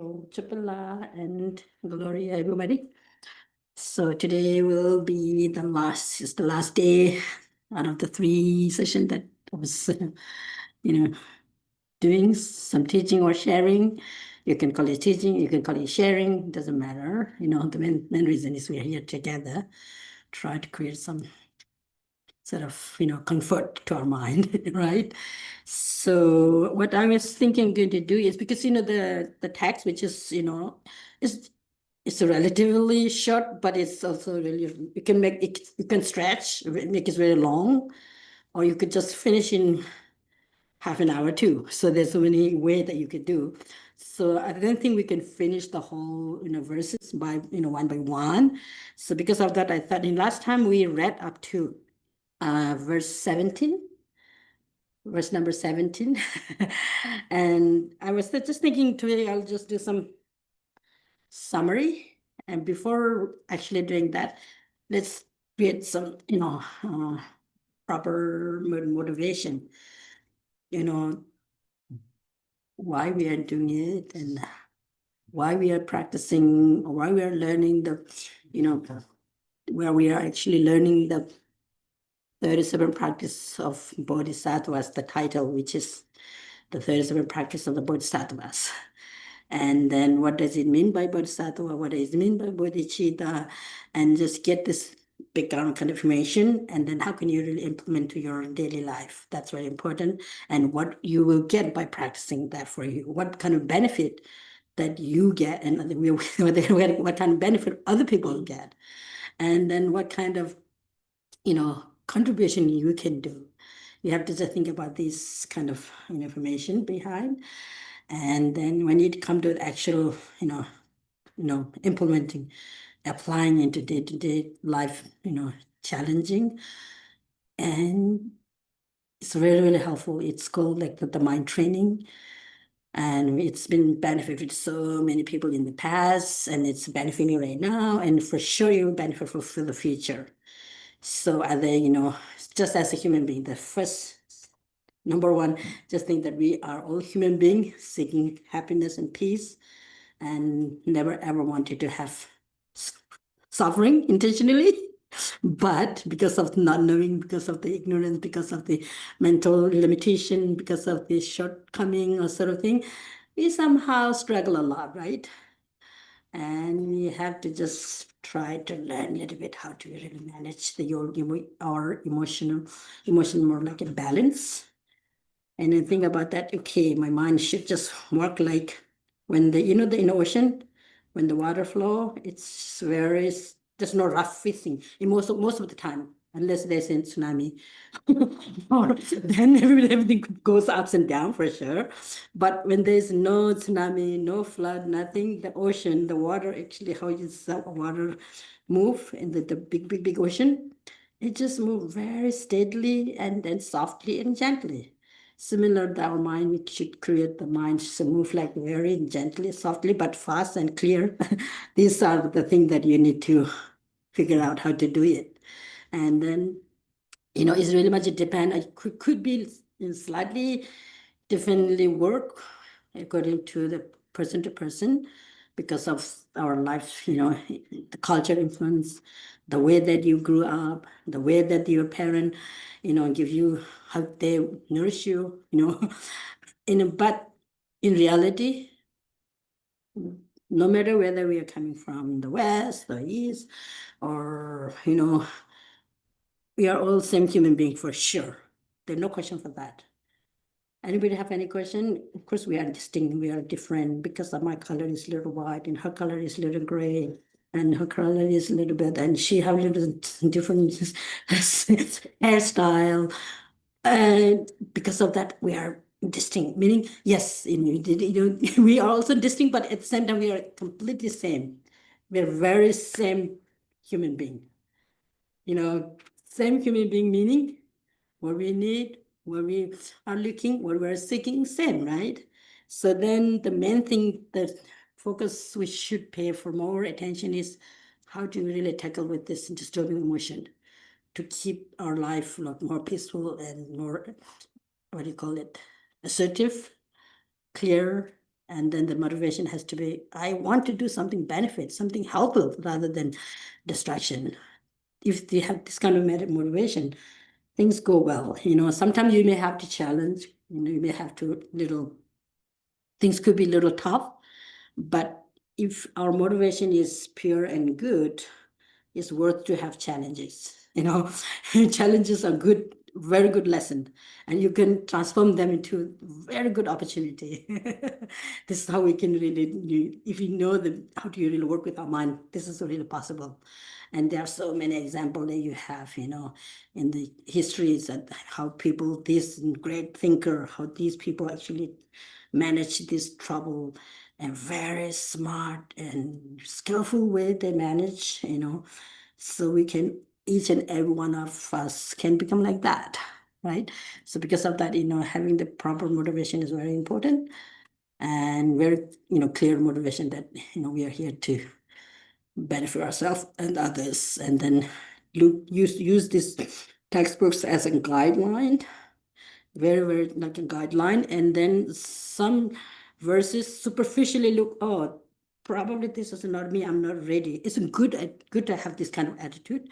So, Chapala and Gloria, everybody. So today will be it's the last day out of the 3 sessions that I was, doing some teaching or sharing. You can call it teaching, you can call it sharing, doesn't matter. The main reason is we're here together, try to create some sort of, comfort to our mind, right? So what I was thinking I'm going to do is because, the text, which is, is it's relatively short, but it's also really, you can make it, you can stretch, make it very long, or you could just finish in half an hour too. So there's so many ways that you could do. So I don't think we can finish the whole, verses by, one by one. So because of that, I thought in last time we read up to verse 17, verse number 17. And I was just thinking today I'll just do some summary. And before actually doing that, let's create some, proper motivation, why we are doing it and why we are practicing, or why we are learning where we are actually learning the 37 practice of Bodhisattvas, the title, which is the 37 practice of the Bodhisattvas. And then what does it mean by Bodhisattva? What does it mean by Bodhicitta? And just get this background kind of information. And then how can you really implement to your daily life? That's very important. And what you will get by practicing that for you. What kind of benefit that you get, and what kind of benefit other people get. And then what kind of, contribution you can do. You have to just think about this kind of information behind. And then when you come to the actual, implementing, applying into day-to-day life, challenging. And it's really, really helpful. It's called like the mind training. And it's been benefited so many people in the past, and it's benefiting right now. And for sure, you will benefit for the future. So are they, just as a human being, the first number one, just think that we are all human beings seeking happiness and peace, and never ever wanted to have suffering intentionally. But because of not knowing, because of the ignorance, because of the mental limitation, because of the shortcoming or sort of thing, we somehow struggle a lot, right? And we have to just try to learn a little bit how to really manage our emotion more like a balance. And then think about that, okay, my mind should just work like when in the ocean, when the water flow, it's there's no rough fishing most of the time, unless there's a tsunami. Or then everything goes ups and down for sure. But when there's no tsunami, no flood, nothing, the ocean, the water, actually how does the water move in the big ocean? It just moves very steadily and then softly and gently. Similar to our mind, we should create the mind to move like very gently, softly, but fast and clear. These are the things that you need to figure out how to do it. And then, it's really much depend. It could be slightly differently work according to the person to person because of our life, the culture influence, the way that you grew up, the way that your parent, give you how they nourish you, but in reality, no matter whether we are coming from the West, the East, or, we are all same human being for sure. There's no question for that. Anybody have any question? Of course, we are distinct. We are different because of my color is a little white and her color is a little gray and her color is a little bit, and she have a little different hairstyle. And because of that, we are distinct, meaning, yes, we are also distinct, but at the same time, we are completely same. We are very same human being. Same human being meaning what we need, what we are looking, what we're seeking, same, right? So then the main thing that focus we should pay for more attention is how to really tackle with this disturbing emotion to keep our life a lot more peaceful and more, what do you call it, assertive, clear, And then the motivation has to be, I want to do something benefit, something helpful rather than distraction. If they have this kind of motivation, things go well. Sometimes you may have to challenge, you may have to things could be a little tough, but if our motivation is pure and good, it's worth to have challenges. Challenges are good, very good lesson, and you can transform them into very good opportunity. This is how we can really, if you know how to really work with our mind, this is really possible. And there are so many examples that you have, in the histories that how people, this great thinker, how these people actually manage this trouble and very smart and skillful way they manage, so we can, each and every one of us can become like that, right? So because of that, having the proper motivation is very important, and very, clear motivation that, we are here to benefit ourselves and others, and then use these textbooks as a guideline, very, very like a guideline. And then some verses superficially look, oh, probably this is not me, I'm not ready. It's good to have this kind of attitude,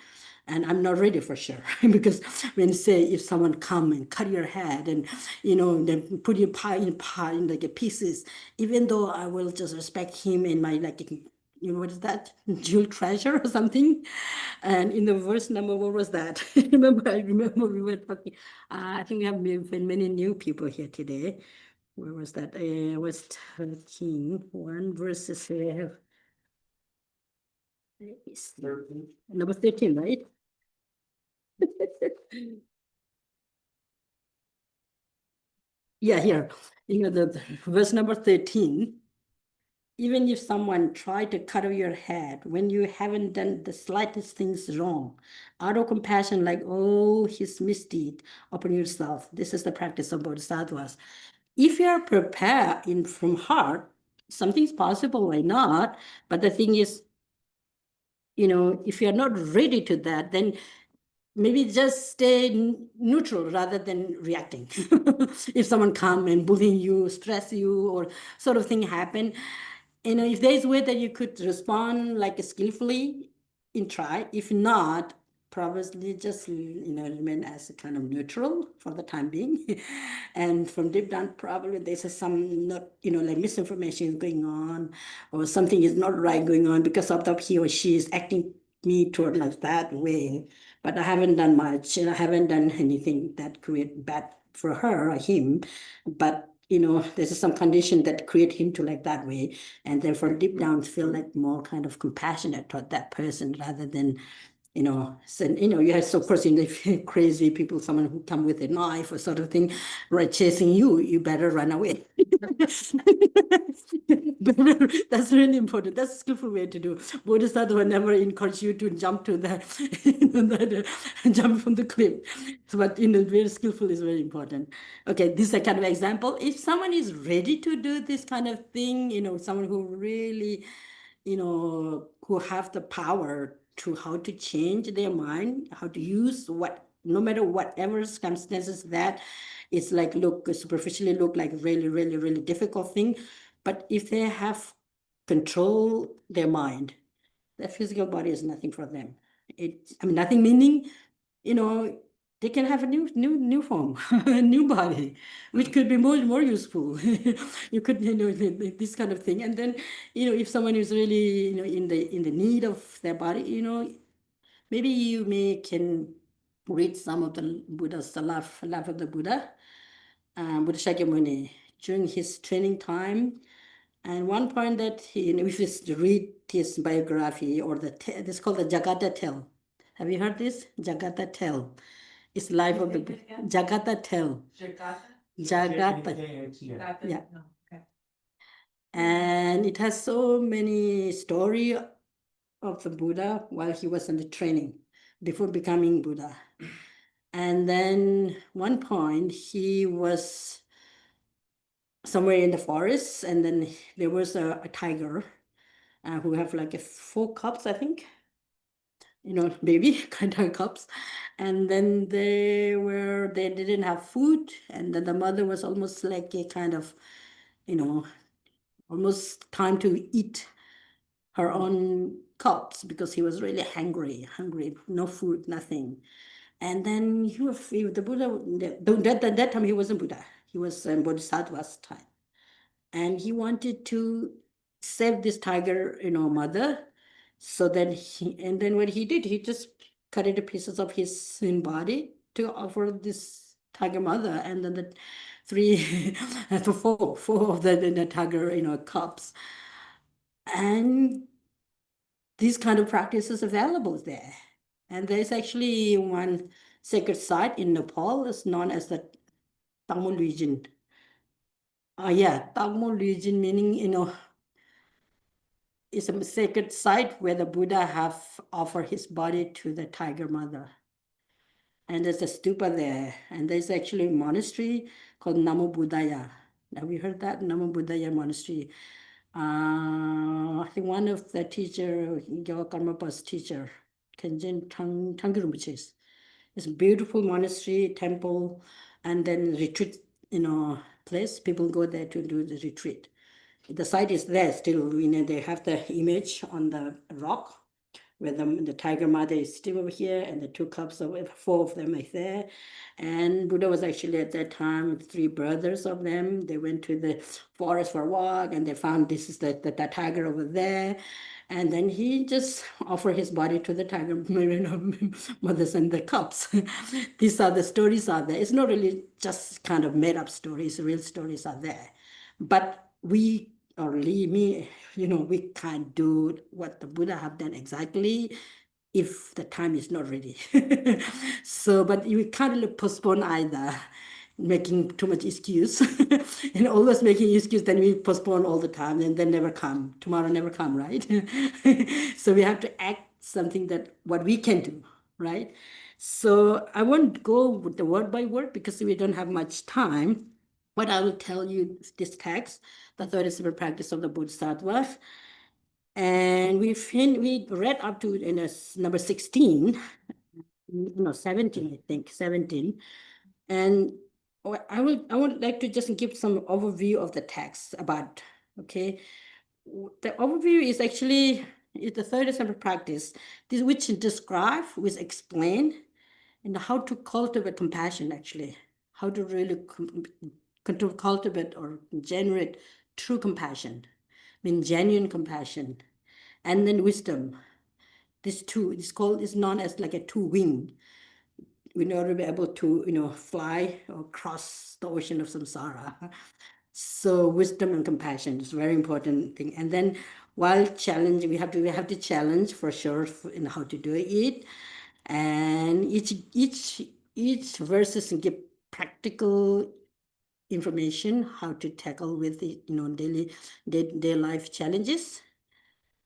and I'm not ready for sure. Because when say if someone come and cut your head and then put your pie in like pieces, even though I will just respect him in my like, what is that? Jewel treasure or something. And in the verse number, what was that? I remember we were talking. I think we have many new people here today. Where was that? It was 13. One verses here. Number 13, right? Yeah, here. The verse number 13. Even if someone tried to cut off your head when you haven't done the slightest things wrong, out of compassion, like, oh, his misdeed upon yourself. This is the practice of Bodhisattvas. If you are prepared from heart, something's possible, why not? But the thing is, if you're not ready to that, then maybe just stay neutral rather than reacting. If someone come and bully you, stress you, or sort of thing happen, if there's a way that you could respond like skillfully, try. If not, probably just remain as a kind of neutral for the time being. And from deep down, probably there's some not like misinformation is going on, or something is not right going on because of that he or she is acting me toward like that way. But I haven't done much, and I haven't done anything that create bad for her or him. But there's some condition that create him to like that way, and therefore deep down feel like more kind of compassionate toward that person rather than so, you have, so of course, crazy people, someone who come with a knife or sort of thing, right, chasing you, you better run away. Better, that's really important. That's a skillful way to do. Bodhisattva never encourage you to jump to the, jump from the cliff. So, but very skillful is very important. Okay, this is a kind of example. If someone is ready to do this kind of thing, someone who really, who have the power to how to change their mind, how to use no matter whatever circumstances that it's like superficially look like really, really, really difficult thing. But if they have control their mind, the physical body is nothing for them. Nothing meaning, they can have a new form, a new body, which could be more useful. You could, this kind of thing. And then, if someone is really, in the need of their body, maybe you can read some of the Buddha's life of the Buddha, Buddha Shakyamuni, during his training time. And one point that if you read his biography, or this is called the Jagata Tell. Have you heard this? Jagata Tell. It's life of the Jagata Tell. Jagata. Yeah. Okay. And it has so many story of the Buddha while he was in the training before becoming Buddha. And then one point he was somewhere in the forest, and then there was a tiger who have like 4 cubs, I think, baby kind of cubs. And then they didn't have food, and then the mother was almost like a kind of, you know, almost time to eat her own cubs because he was really hungry, no food, nothing. And then the Buddha, that time he wasn't Buddha, he was Bodhisattva's time. And he wanted to save this tiger, mother. So then and then what he did, he just cut into pieces of his body to offer this tiger mother, and then the three, four of the tiger, cubs. And these kind of practices available there. And there's actually one sacred site in Nepal, is known as the Tamil region. Yeah, Tamil region meaning, is a sacred site where the Buddha have offered his body to the tiger mother. And there's a stupa there. And there's actually a monastery called Namo Buddhaya. Have you heard that? Namo Buddhaya Monastery. I think one of the teacher, Karmapa's teacher, Tenzin Tangirubuchis. It's a beautiful monastery, temple, and then retreat, place. People go there to do the retreat. The site is there still, they have the image on the rock where the tiger mother is still over here, and the two cubs, four of them are there. And Buddha was actually at that time with three brothers of them. They went to the forest for a walk, and they found this is the tiger over there. And then he just offered his body to the tiger mothers and the cubs. These are the stories are there. It's not really just kind of made up stories. Real stories are there. But we, or me, we can't do what the Buddha have done exactly if the time is not ready. So, but we can't really postpone either, making too much excuse. And always making excuse, then we postpone all the time and then never come. Tomorrow never come, right? So we have to act something that what we can do, right? So I won't go with the word by word because we don't have much time. But I will tell you this text, the 37 practice of the Bodhisattvas. And we read up to number 16, no, 17, I think, 17. And I would like to just give some overview of the text about, okay. The overview is actually the 37 practice, which describe, which explain, and how to cultivate compassion, actually, how to really cultivate or generate true compassion, I mean genuine compassion, and then wisdom. This two is known as like a two wing. In order to be able to fly or cross the ocean of samsara. So wisdom and compassion is a very important thing. And then while challenging, we have to challenge for sure in how to do it. And each verses give practical information how to tackle with the day life challenges.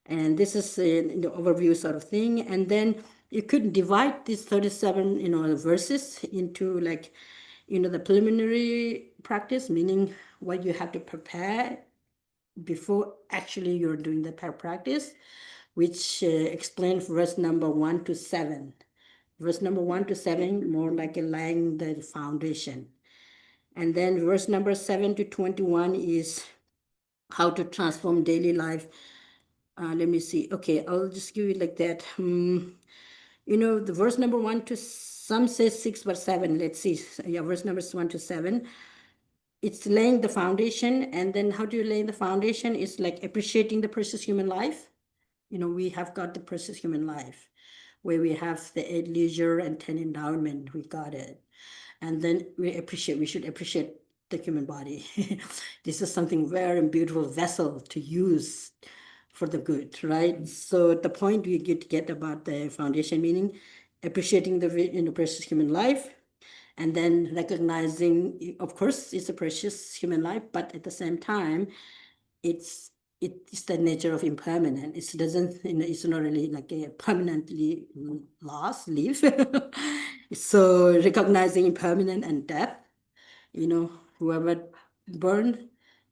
And this is the overview sort of thing. And then you could divide these 37 verses into like the preliminary practice, meaning what you have to prepare before actually you're doing the practice, which explains verse number 1 to 7. Verse number 1 to 7, more like laying the foundation. And then verse number 7 to 21 is how to transform daily life. Let me see. Okay, I'll just give you like that. The verse number 1 to, some say 6 but 7. Let's see. Yeah, verse numbers 1 to 7. It's laying the foundation. And then how do you lay the foundation? It's like appreciating the precious human life. We have got the precious human life where we have the 8 leisure and 10 endowment. We got it. And then we should appreciate the human body. This is something very beautiful vessel to use for the good, right? So the point we get about the foundation, meaning appreciating the precious human life, and then recognizing, of course, it's a precious human life, but at the same time, it's the nature of impermanent. It doesn't, it's not really like a permanently live. So recognizing impermanent and death, whoever born,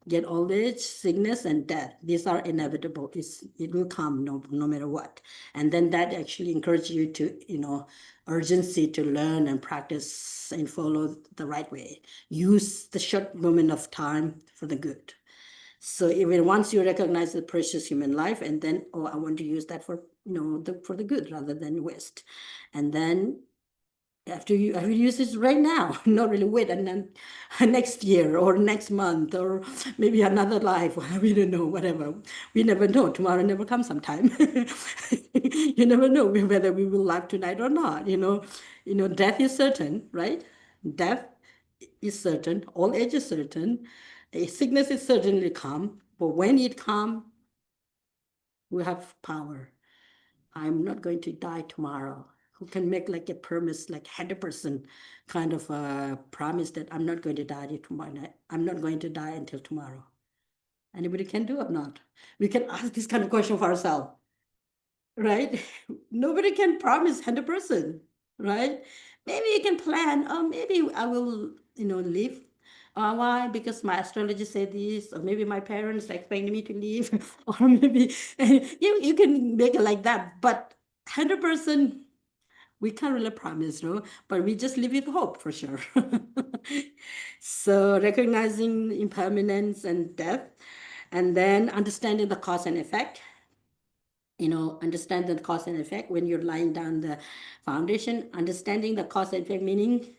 get old age, sickness, and death. These are inevitable. It will come no matter what. And then that actually encourages you to, urgency to learn and practice and follow the right way. Use the short moment of time for the good. So even once you recognize the precious human life, and then, oh, I want to use that for, for the good rather than waste. And then after you use this right now, not really wait and then next year or next month or maybe another life. We don't know, whatever. We never know. Tomorrow never comes sometime. You never know whether we will live tonight or not. Death is certain, right? Death is certain. Old age is certain. Sickness is certainly come. But when it comes, we have power. I'm not going to die tomorrow. Who can make like a promise, like 100% kind of a promise that I'm not going to die tomorrow. I'm not going to die until tomorrow. Anybody can do or not? We can ask this kind of question for ourselves, right? Nobody can promise 100%, right? Maybe you can plan, oh, maybe I will, live. Why? Because my astrologer said this, or maybe my parents expecting me to leave, or maybe you can make it like that. But 100%, we can't really promise, no? But we just live with hope for sure. So recognizing impermanence and death, and then understanding the cause and effect. Understand the cause and effect when you're lying down the foundation. Understanding the cause and effect meaning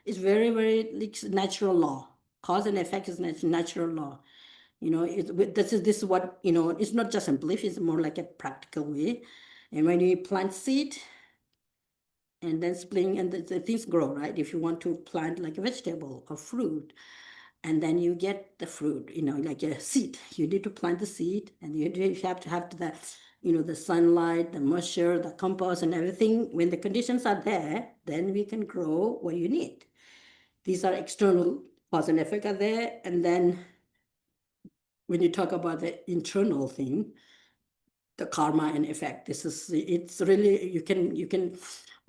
is very, very natural law. Cause and effect is natural law. This is what, it's not just a belief, it's more like a practical way. And when you plant seed and then spring and the things grow, right? If you want to plant like a vegetable or fruit, and then you get the fruit, like a seed. You need to plant the seed, and you have to have the sunlight, the moisture, the compost, and everything. When the conditions are there, then we can grow what you need. These are external cause and effect are there, and then when you talk about the internal thing, the karma and effect. It's really, you can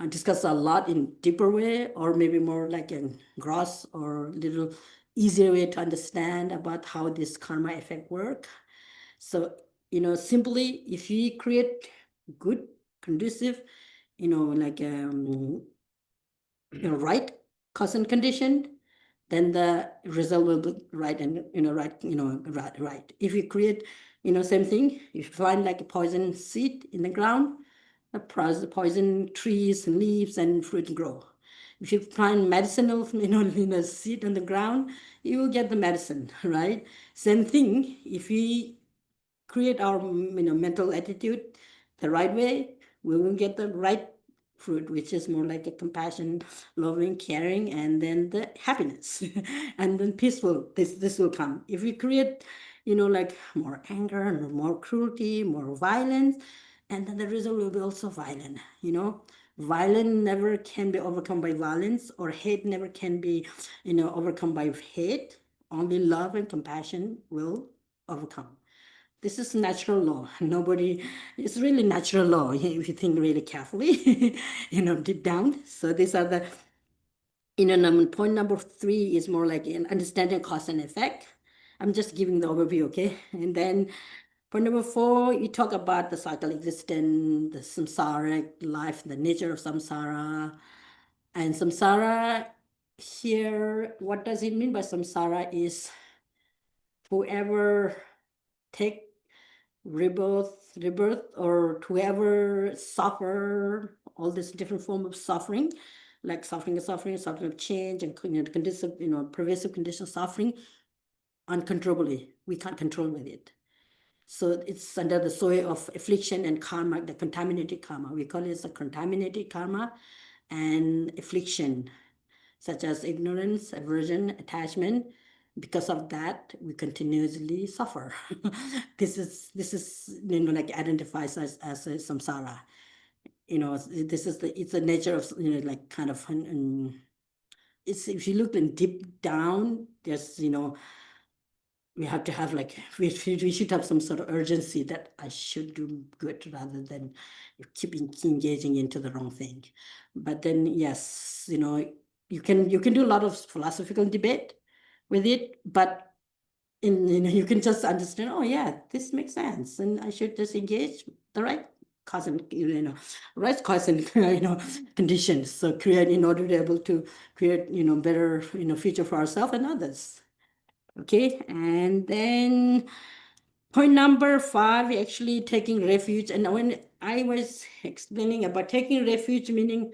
discuss a lot in deeper way, or maybe more like in gross or little easier way to understand about how this karma effect work. So, simply if we create good, conducive, like right cause and condition, then the result will be right and right. If you create, same thing, if you find like a poison seed in the ground, the poison trees and leaves and fruit grow. If you find medicinal, seed on the ground, you will get the medicine, right? Same thing, if we create our mental attitude the right way, we will get the right fruit, which is more like a compassion, loving, caring, and then the happiness, and then peaceful. This will come. If we create, like more anger and more cruelty, more violence, and then the result will be also violent. Violence never can be overcome by violence, or hate never can be, overcome by hate. Only love and compassion will overcome. This is natural law. Nobody, it's really natural law if you think really carefully, deep down. So these are the, point number 3 is more like an understanding cause and effect. I'm just giving the overview, okay? And then point number 4, you talk about the cycle existence, the samsaric life, the nature of samsara. And samsara here, what does it mean by samsara is whoever take rebirth, or to ever suffer all this different form of suffering, like suffering of change, and condition, pervasive condition suffering uncontrollably. We can't control with it. So it's under the sway of affliction and karma, the contaminated karma. We call it a contaminated karma and affliction, such as ignorance, aversion, attachment. Because of that, we continuously suffer. This is like identifies as a samsara. It's the nature of like kind of it's, if you look in deep down, there's we have to have like we should have some sort of urgency that I should do good rather than keeping engaging into the wrong thing. But then yes, you can do a lot of philosophical debate with it, but you can just understand, oh yeah, this makes sense, and I should just engage the right cause and right cause and conditions, so create in order to be able to create better future for ourselves and others. Okay, and then point number 5, actually taking refuge. And when I was explaining about taking refuge, meaning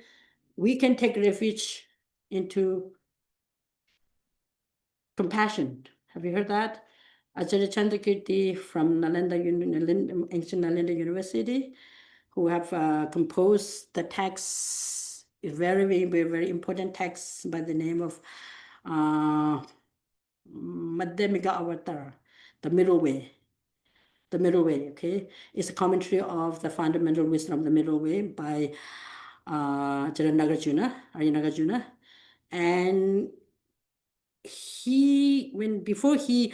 we can take refuge into compassion. Have you heard that? Acharya Chandrakirti from ancient Nalanda University, who have composed the text, a very, very, very, very important text by the name of Madhyamika Avatar, the middle way. The middle way, okay? It's a commentary of the fundamental wisdom of the middle way by Acharya Nagarjuna. And before he,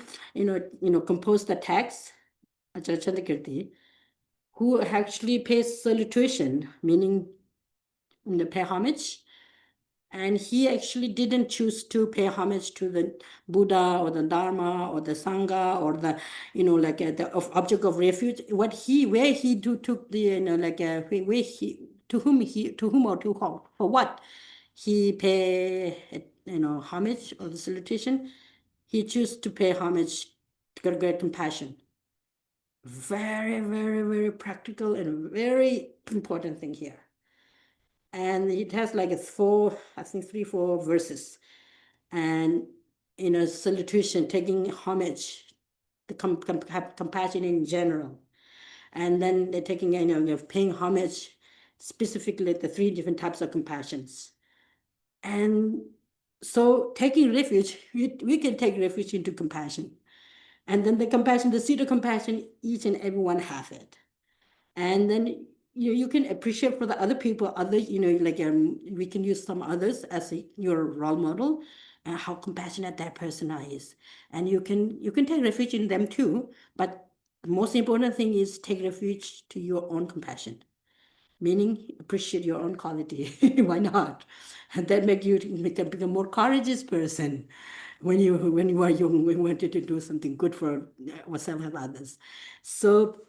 composed the text, Acharya Chandrakirti, who actually pays salutation, meaning pay homage. And he actually didn't choose to pay homage to the Buddha or the Dharma or the Sangha or the, the object of refuge. Where he took the, to whom or to how, for what he pay, homage or the salutation. He chose to pay homage to great compassion. Very, very, very practical and very important thing here. And it has like three, 4 verses. And salutation, taking homage, the compassion in general. And then they're taking, paying homage, specifically the 3 different types of compassions. And so taking refuge, we can take refuge into compassion. And then the compassion, the seed of compassion, each and everyone have it. And then you can appreciate for the other people, we can use some others as your role model, and how compassionate that person is. And you can take refuge in them too, but the most important thing is take refuge to your own compassion, meaning appreciate your own quality. Why not? And that make you become a more courageous person when you are young, when you wanted to do something good for yourself and others. So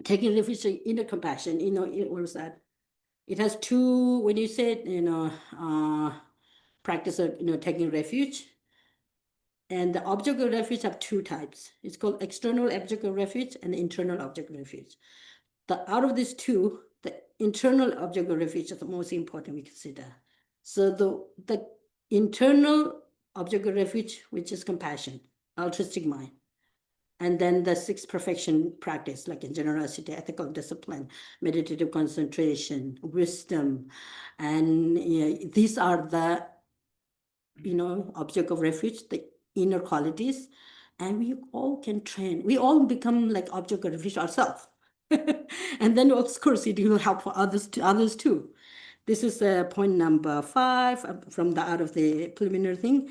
taking refuge in inner compassion, what was that? It has 2, when you said, practice of, taking refuge, and the object of refuge have 2 types. It's called external object of refuge and internal object of refuge. Out of these 2, the internal object of refuge is the most important we consider. So the internal object of refuge, which is compassion, altruistic mind. And then the 6 perfection practice, like in generosity, ethical discipline, meditative concentration, wisdom. And these are the, object of refuge, the inner qualities. And we all can train. We all become like object of refuge ourselves. And then, of course, it will help for others too. This is point number 5 from out of the preliminary thing.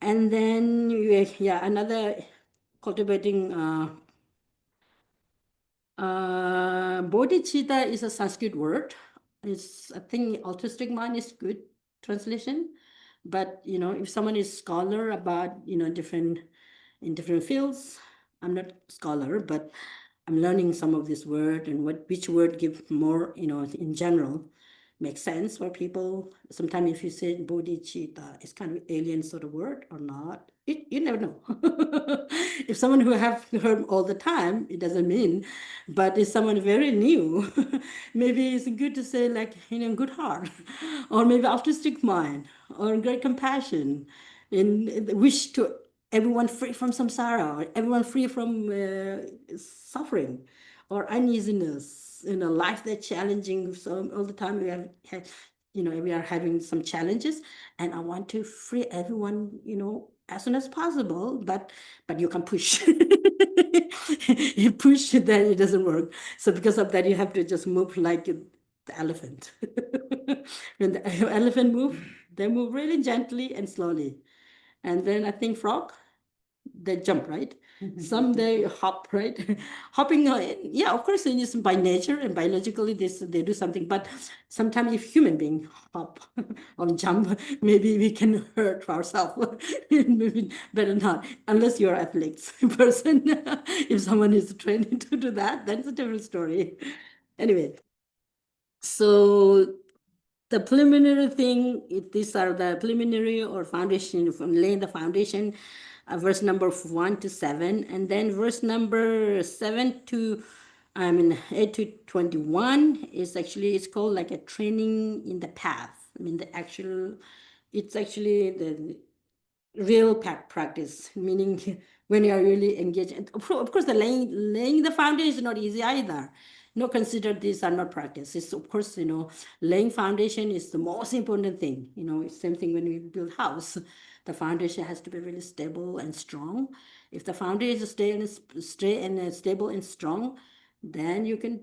And then, another cultivating bodhicitta is a Sanskrit word. I think altruistic mind is good translation. But, if someone is scholar about, in different fields, I'm not scholar, but I'm learning some of this word and which word give more, in general, makes sense for people. Sometimes if you say bodhicitta, it's kind of alien sort of word or not. You never know. If someone who have heard all the time, it doesn't mean. But if someone very new, maybe it's good to say like, good heart, or maybe altruistic mind, or great compassion, and the wish to everyone free from samsara, or everyone free from suffering or uneasiness, life that's challenging. So all the time we are having some challenges, and I want to free everyone, as soon as possible, but you can push. You push, then it doesn't work. So because of that, you have to just move like the elephant. When the elephant move, they move really gently and slowly. And then I think frog, they jump, right? Some they hop, right? Hopping, yeah, of course, it is by nature and biologically they do something. But sometimes if human being hop or jump, maybe we can hurt ourselves. Maybe better not, unless you're athlete person. If someone is trained to do that, that's a different story. Anyway, so the preliminary thing, these are the preliminary or foundation, from laying the foundation verse number 1 to 7, and then verse number 7 to 8 to 21 is actually, it's called like a training in the path. I mean, it's actually the real practice, meaning when you are really engaged. And of course, the laying the foundation is not easy either. Consider these are not practice. It's, of course, laying foundation is the most important thing. It's same thing when we build house. The foundation has to be really stable and strong. If the foundation is stable and strong, then you can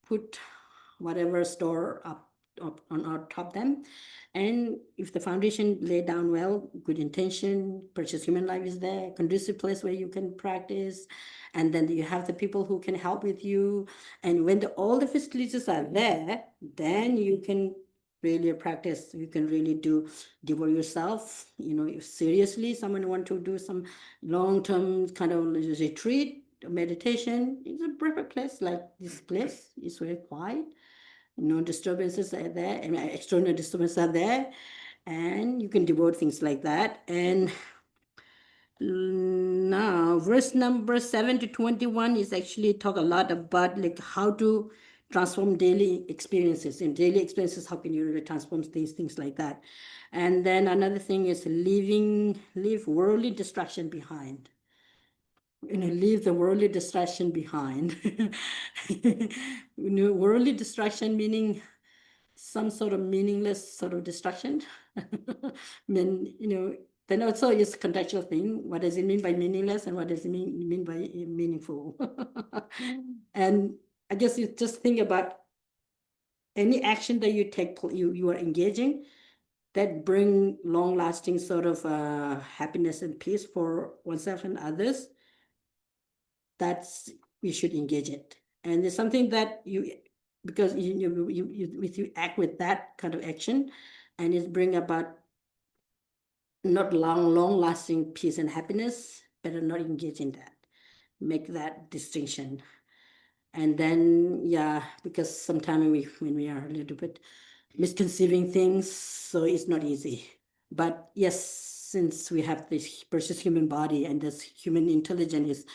put whatever store up on top them. And if the foundation laid down well, good intention, precious human life is there, conducive place where you can practice, and then you have the people who can help with you. And when all the facilities are there, then you can really practice. You can really devote yourself. If seriously someone want to do some long-term kind of retreat, meditation, it's a perfect place. Like this place is very quiet. No disturbances are there, and external disturbances are there, and you can devote things like that. And now verse number 7 to 21 is actually talk a lot about like how to transform daily experiences. In daily experiences, how can you really transform things like that? And then another thing is leave worldly distraction behind. Leave the worldly distraction behind. Worldly distraction meaning some sort of meaningless sort of distraction. Then also it's a contextual thing. What does it mean by meaningless, and what does it mean by meaningful? And I guess you just think about any action that you take, you are engaging, that bring long-lasting sort of happiness and peace for oneself and others. That's we should engage it. And it's something that because you act with that kind of action, and it bring about not long lasting peace and happiness, better not engage in that. Make that distinction. And then, yeah, because sometimes when we are a little bit misconceiving things, so it's not easy. But yes, since we have this precious human body, and this human intelligence is,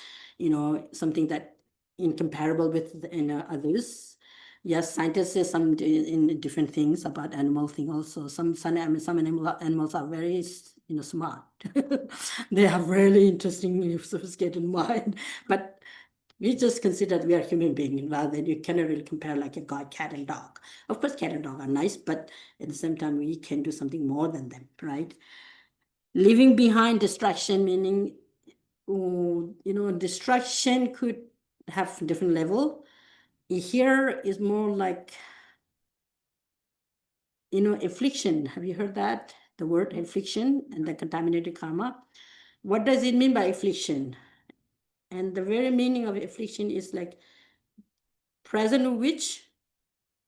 something that incomparable with others. Yes, scientists say some in different things about animal thing also. Some animals are very smart. They have really interesting, sophisticated mind, but we just consider we are human beings rather than you cannot really compare like a god, cat, and dog. Of course, cat and dog are nice, but at the same time, we can do something more than them, right? Leaving behind distraction, meaning, distraction could have different level. Here is more like, affliction. Have you heard that? The word affliction and the contaminated karma. What does it mean by affliction? And the very meaning of affliction is like present of which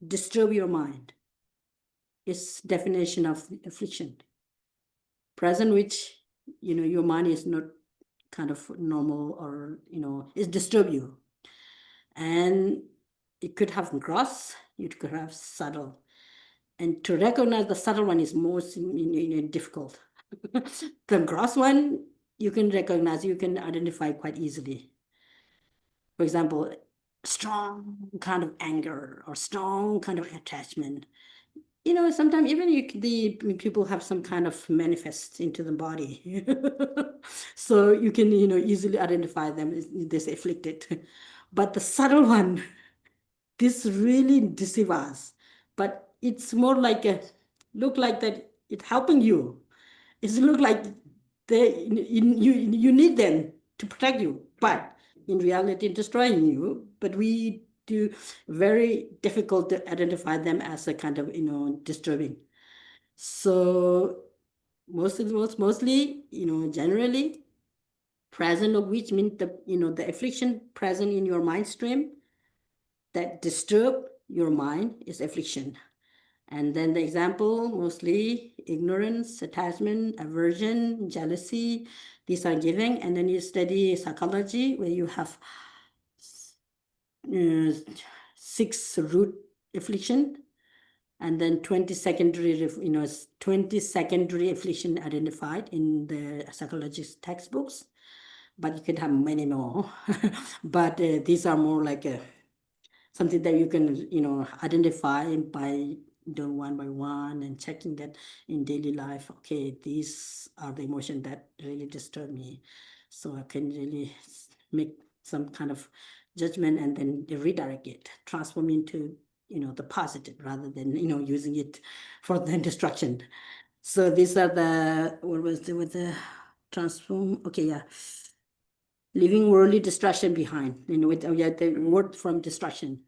disturb your mind. Is definition of affliction. Present which, your mind is not kind of normal, or, it disturb you. And it could have gross, it could have subtle. And to recognize the subtle one is most difficult. The gross one, you can recognize, you can identify quite easily. For example, strong kind of anger or strong kind of attachment. Sometimes even the people have some kind of manifest into the body. So you can, easily identify them as this afflicted. But the subtle one, this really deceive us. But it's more like look like that it helping you. It's look like you need them to protect you, but in reality destroying you. But we do very difficult to identify them as a kind of disturbing. So mostly generally present of which means the affliction present in your mind stream that disturb your mind is affliction. And then the example, mostly ignorance, attachment, aversion, jealousy, these are given. And then you study psychology, where you have 6 root affliction, and then 20 secondary, 20 secondary affliction identified in the psychologist textbooks. but you can have many more. But these are more like something that you can, identify by doing one by one and checking that in daily life. Okay, these are the emotions that really disturb me. So I can really make some kind of judgment and then redirect it, transform into, the positive rather than, using it for the destruction. So these are the, what was the, with the transform? Okay, yeah. Leaving worldly distraction behind, with yeah, the word from distraction.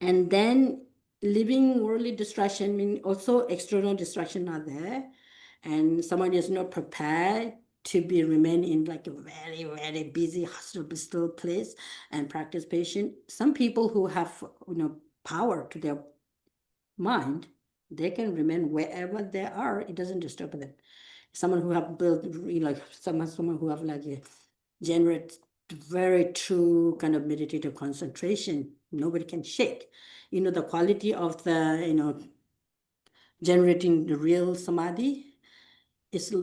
And then living worldly distraction mean also external distraction are there, and someone is not prepared to be remain in like a very, very busy hustle bustle place and practice patience. Some people who have power to their mind, they can remain wherever they are. It doesn't disturb them. Someone who have built, like someone who have like a generate very true kind of meditative concentration, nobody can shake. The quality of the, generating the real samadhi is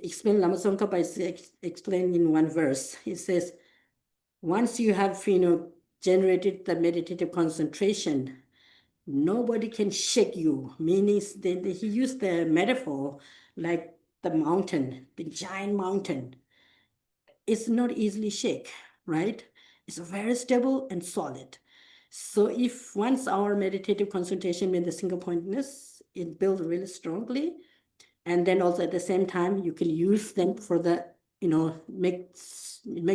explained. Lama Tsongkhapa is explained in one verse. It says, once you have, generated the meditative concentration, nobody can shake you. Meaning, he used the metaphor like the mountain, the giant mountain. It's not easily shake, right? It's very stable and solid. So if once our meditative concentration made the single pointedness, it builds really strongly. And then also at the same time, you can use them for the, make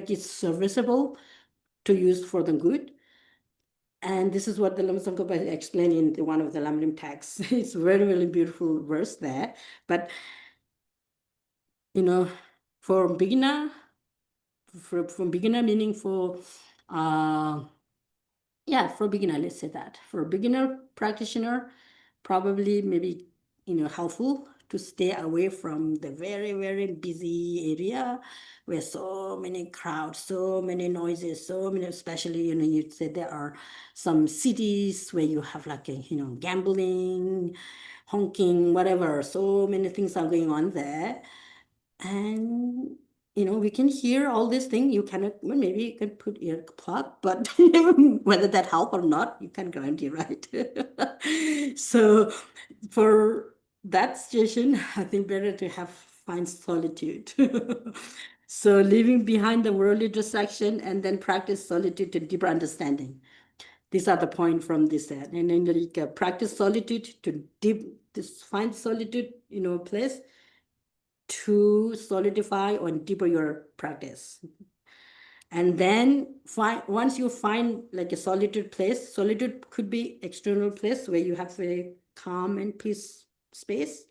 it serviceable to use for the good. And this is what the Lama Tsongkhapa explained in one of the Lamrim texts. It's a very, really beautiful verse there. But, for beginner, from beginner meaning for, yeah, for beginner, let's say that. For a beginner practitioner, probably maybe, helpful to stay away from the very, very busy area where so many crowds, so many noises, so many, especially, you'd say there are some cities where you have like, gambling, honking, whatever, so many things are going on there. And we can hear all these things. You cannot, well, maybe you can put ear plug, but whether that help or not, you can guarantee, right? So for that situation, I think better to find solitude. So leaving behind the worldly distraction and then practice solitude to deeper understanding. These are the point from this set. And then like practice solitude to find solitude, place to solidify or deepen your practice. And then once you find like a solitude place, solitude could be external place where you have a calm and peace space.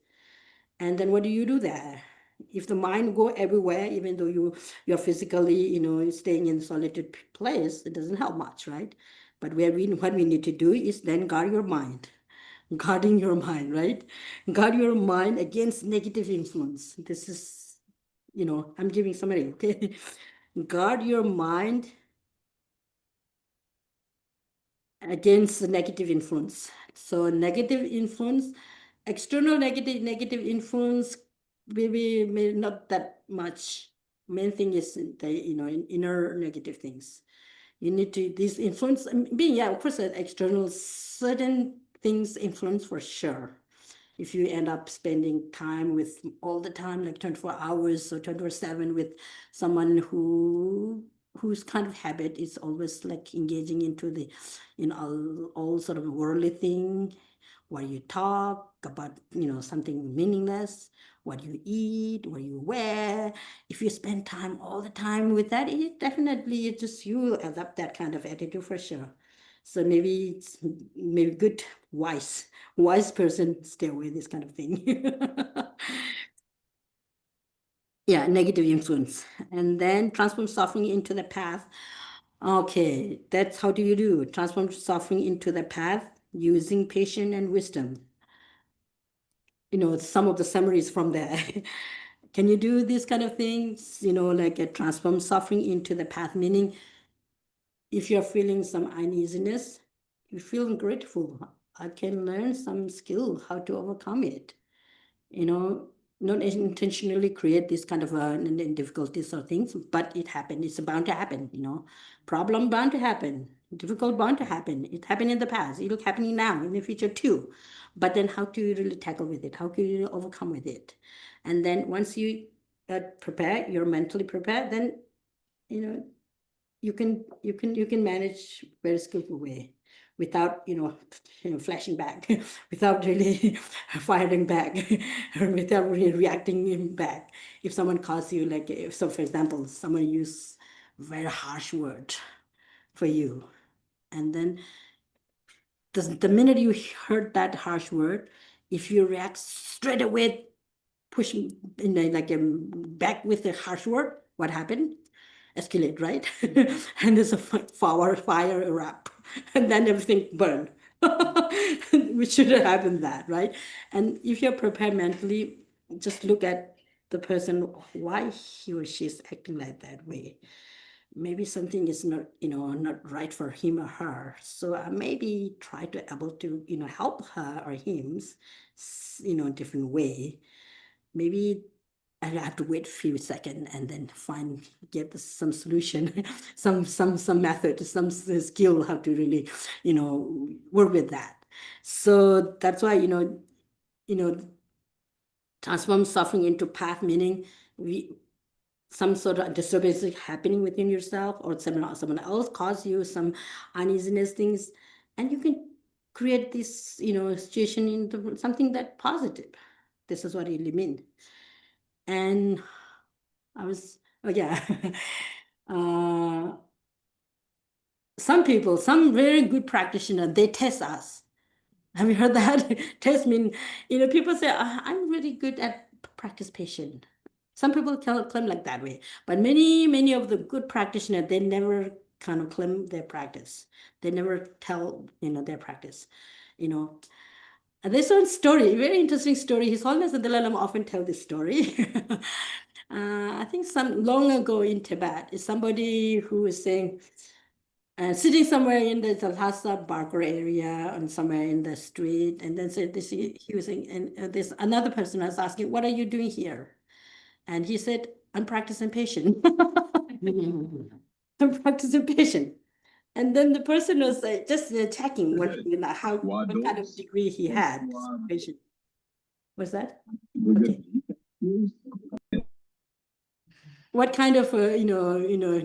And then what do you do there? If the mind go everywhere, even though you're physically, staying in solitude place, it doesn't help much, right? But what we need to do is then guard your mind. Guarding your mind, right? Guard your mind against negative influence. This is, I'm giving summary, okay? Guard your mind against the negative influence. So negative influence, external negative influence, maybe not that much. Main thing is the, inner negative things. You need to, this influence, being, yeah, of course, external certain things influence for sure. If you end up spending time with all the time, like 24 hours or 24/7 with someone whose kind of habit is always like engaging into the, all sort of worldly thing, where you talk about, something meaningless, what you eat, what you wear. If you spend time all the time with that, it definitely, you will adopt that kind of attitude for sure. So maybe it's maybe good, wise person stay away this kind of thing. Yeah, negative influence. And then transform suffering into the path. Okay, that's how do you do? Transform suffering into the path using patience and wisdom. Some of the summaries from there. Can you do these kind of things? Like transform suffering into the path, meaning if you're feeling some uneasiness, you feel grateful. I can learn some skill how to overcome it. not intentionally create this kind of difficulties or things, but it happened. It's bound to happen, Problem bound to happen. Difficult bound to happen. It happened in the past. It'll happen now, in the future too. But then how to really tackle with it? How can you overcome with it? And then once you prepare, you're mentally prepared, then you can manage very skillful way without flashing back, without really firing back, or without really reacting back. If someone calls you, like, if so, for example, someone use very harsh word for you, and then the minute you heard that harsh word, if you react straight away, push like back with the harsh word, what happened? Escalate, right? And there's a fire erupt, and then everything burn. Which shouldn't happen that, right? And if you're prepared mentally, just look at the person, why he or she is acting like that way. Maybe something is not right for him or her. So maybe try to able to help her or him, different way. Maybe I have to wait a few seconds and then get some solution, some method, some skill how to really, work with that. So that's why, transform suffering into path, meaning some sort of disturbance is happening within yourself, or someone else cause you some uneasiness things, and you can create this, situation into something that positive. This is what it really means. And oh yeah, some people, some very good practitioner, they test us. Have you heard that? Test mean, people say, I'm really good at practice patient. Some people claim like that way, but many of the good practitioners, they never kind of claim their practice. They never tell, their practice, And there's one story, very interesting story. His Holiness the Dalai Lama often tell this story. I think some long ago in Tibet, is somebody who was saying, sitting somewhere in the Lhasa Barker area and somewhere in the street, and then said this, he was saying, and this another person was asking, "What are you doing here?" And he said, "I'm practicing patient." I'm practicing patient. And then the person was just checking what kind of degree he had. Patient. What's that? Okay. What kind of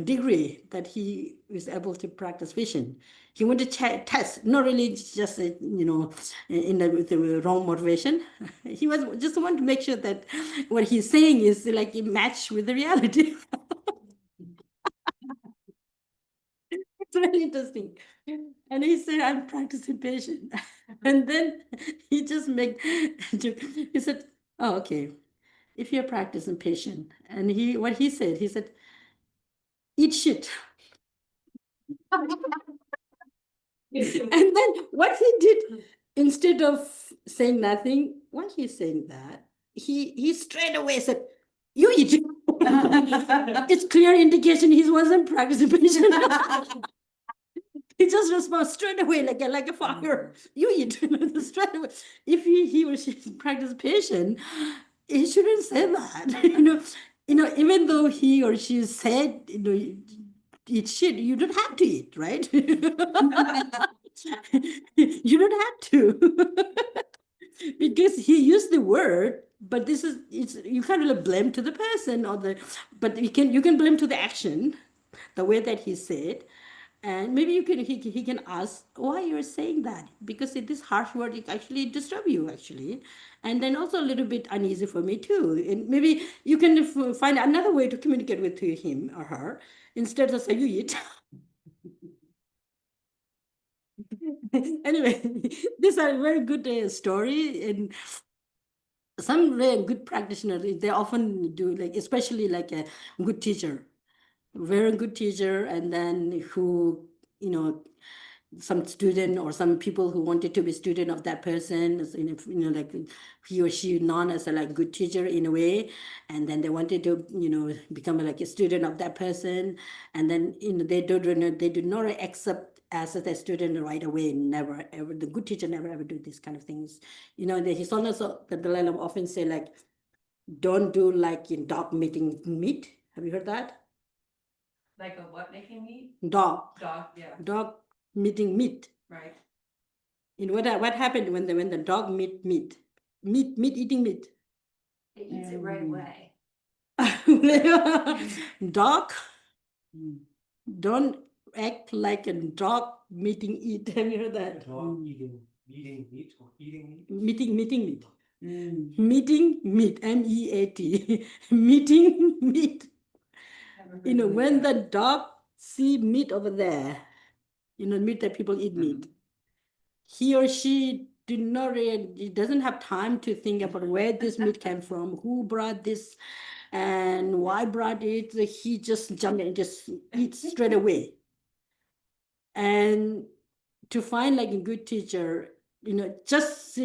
degree that he was able to practice vision. He wanted to test, not really just with the wrong motivation. He was just want to make sure that what he's saying is like a match with the reality. It's really interesting. And he said, "I'm practicing patient." And then he just he said, "Oh, okay. If you're practicing patient," and he said, "Eat shit." And then what he did, instead of saying nothing, why he's saying that, he straight away said, "You eat." It's clear indication he wasn't practicing patient. He just responds straight away like a fire. "You eat." Straight away. If he or she practice patient, he shouldn't say that. Even though he or she said, eat shit, you don't have to eat, right? You don't have to. Because he used the word, but you can't really blame to the person but you can blame to the action, the way that he said. And maybe he can ask why you're saying that, because this harsh word, it actually disturb you actually, and then also a little bit uneasy for me too. And maybe you can find another way to communicate with him or her, instead of say, "You eat." Anyway, these are very good story, and some very good practitioners, they often do, like, especially like a good teacher, very good teacher, and then who, some student or some people who wanted to be student of that person, like he or she known as a like good teacher in a way, and then they wanted to become like a student of that person, and then they do not accept as a student right away. Never ever, the good teacher never ever do these kind of things. The His Holiness the Dalai Lama often say, like, Don't do like in dog mating meat. Have you heard that? Like a what making meat? Dog. Dog, yeah. Dog meeting meat. Right. You know what happened when the dog meat eating meat? It eats it right away. Dog, don't act like a dog meeting eat. Have you heard that? Dog eating meat or eating meat? Meeting meat. Meeting meat, MEAT. Meeting meat. You know, when the dog see meat over there, you know, meat that people eat meat, he or she doesn't have time to think about where this meat came from, who brought this, and why brought it. He just jumped and just eats straight away. And to find like a good teacher, you know, just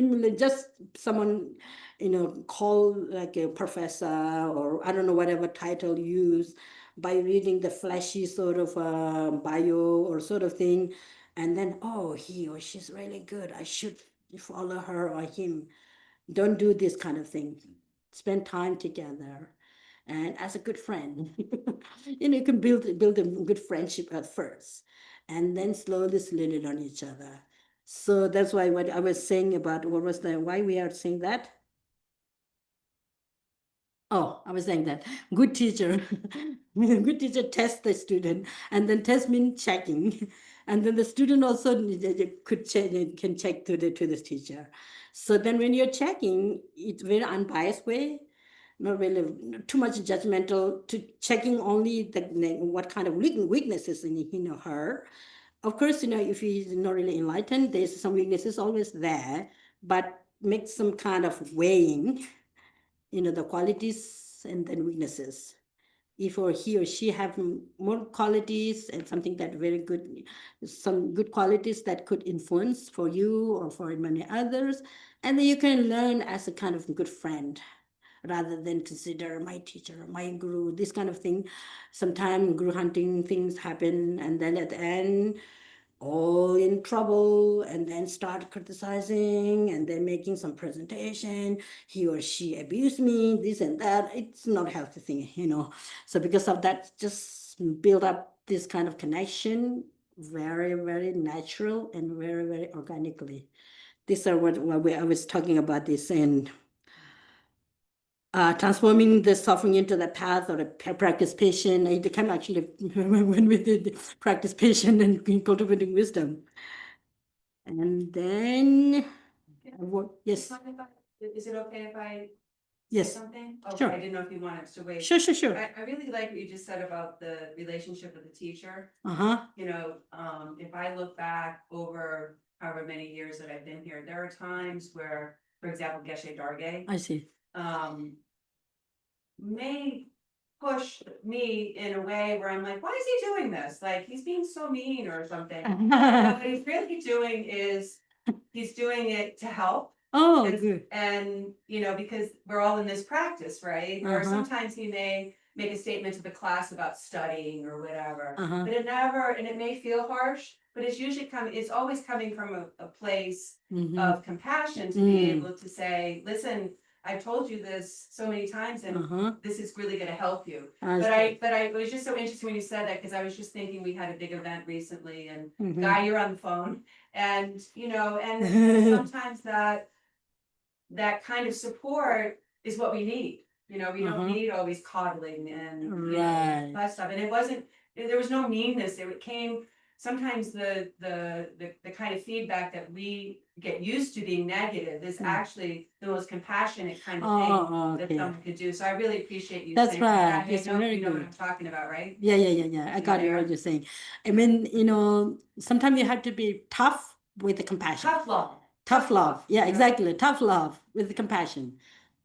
someone, you know, call like a professor or I don't know, whatever title use, by reading the flashy sort of bio or sort of thing, and then, oh, he or she's really good, I should follow her or him. Don't do this kind of thing. Spend time together. And as a good friend, you know, you can build a good friendship at first, and then slowly learn each other. So that's why what I was saying about why we are saying that. Oh, I was saying that good teacher, good teacher tests the student, and then test means checking, and then the student also could check, can check to the teacher. So then when you're checking, it's very unbiased way, not really too much judgmental, to checking only what kind of weaknesses in him or her. Of course, you know, if he's not really enlightened, there's some weaknesses always there, but make some kind of weighing, you know, the qualities and then weaknesses. If or he or she have more qualities and something that very good, some good qualities that could influence for you or for many others, and then you can learn as a kind of good friend rather than consider my teacher, my guru, this kind of thing. Sometimes guru hunting things happen, and then at the end, all in trouble, and then start criticizing and then making some presentation. He or she abused me, this and that. It's not a healthy thing, you know. So because of that, just build up this kind of connection very, very natural and very, very organically. These are I was talking about this in transforming the suffering into the path or a practice patient. It came actually when we did practice patient and cultivating wisdom. And then, yes, Is it okay if I say yes, something? Okay, sure. I didn't know if you wanted us to wait. Sure. I really like what you just said about the relationship with the teacher. Uh-huh. You know, if I look back over however many years that I've been here, there are times where, for example, Geshe Darge, I see. may push me in a way where I'm like, why is he doing this? Like, he's being so mean or something. But what he's really doing is he's doing it to help. Oh, And, good. and you know, because we're all in this practice, right? Or Uh-huh. sometimes he may make a statement to the class about studying or whatever. Uh-huh. But it never, and it may feel harsh, but it's usually it's always coming from a place Mhm. of compassion to be able to say, listen, I've told you this so many times and Uh-huh. this is really gonna help you. I But see. it was just so interesting when you said that, because I was just thinking we had a big event recently and Mhm. Guy, you're on the phone. And, you know, and sometimes that kind of support is what we need. You know, we don't need always coddling and you know, Right. that stuff. And it wasn't, there was no meanness. It came, sometimes the kind of feedback that we get used to being negative is actually the most compassionate kind of thing that okay. someone could do. So I really appreciate you That's saying that. right. I It's know very you know what good. I'm talking about, right? Yeah. I got it, what you're saying. I mean, you know, sometimes you have to be tough with the compassion. Tough love. Tough love. Yeah, you know? exactly. Tough love with the compassion.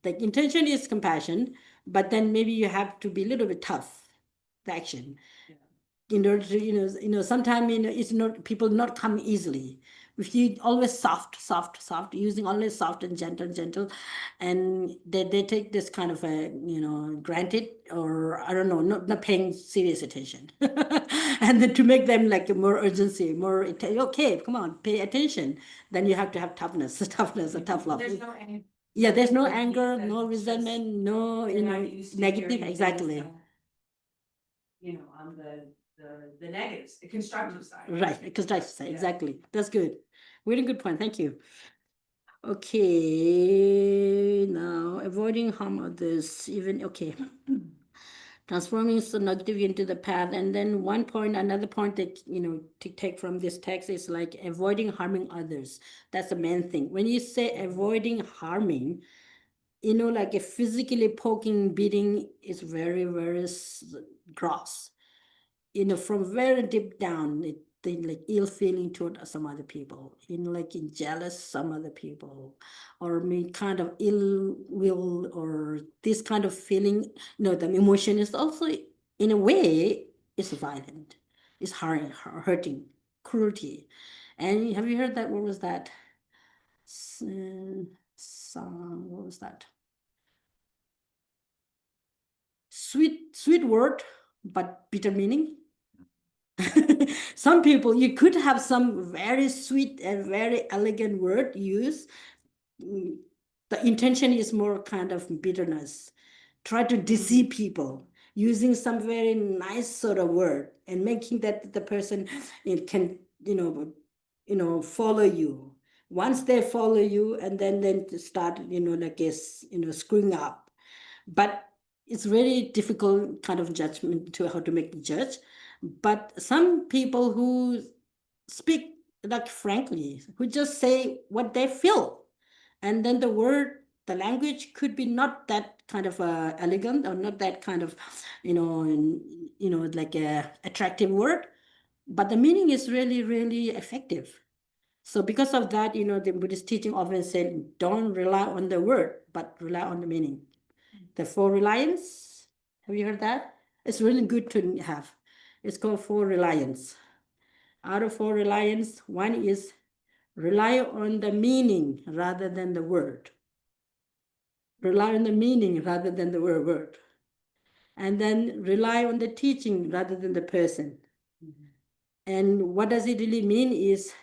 The intention is compassion, but then maybe you have to be a little bit tough, the action. In order to, sometimes, it's not, people not come easily. If you always soft, using always soft and gentle, and they take this kind of a, granted, or I don't know, not paying serious attention. And then to make them like more urgency, okay, come on, pay attention. Then you have to have toughness, a tough love. There's no Yeah, there's no Like, anger, that no it's just- resentment, no, they're not used to negative, hearing things, exactly. You know, on the negatives, the constructive side. Right, because I say Yeah. exactly. That's good. Really good point. Thank you. Okay, now avoiding harm others, even okay. Transforming the negative into the path. And then another point that to take from this text is like avoiding harming others. That's the main thing. When you say avoiding harming, like a physically poking, beating is very, very gross. From very deep down, they like ill feeling toward some other people, like in jealous some other people, or kind of ill will, or this kind of feeling. The emotion is also, in a way, is violent, is hurting, cruelty. And have you heard that? What was that? Song, what was that? Sweet word, but bitter meaning. Some people, you could have some very sweet and very elegant word used. The intention is more kind of bitterness. Try to deceive people using some very nice sort of word and making that the person can follow you. Once they follow you, and then start screwing up. But it's very difficult kind of judgment to how to make the judge. But some people who speak like frankly, who just say what they feel, and then the language could be not that kind of elegant, or not that kind of like a attractive word, but the meaning is really, really effective. So because of that, the Buddhist teaching often said, don't rely on the word, but rely on the meaning. The four reliance, have you heard that? It's really good to have. It's called four reliance. Out of four reliance, one is rely on the meaning rather than the word. Rely on the meaning rather than the word. And then rely on the teaching rather than the person. And what does it really mean is,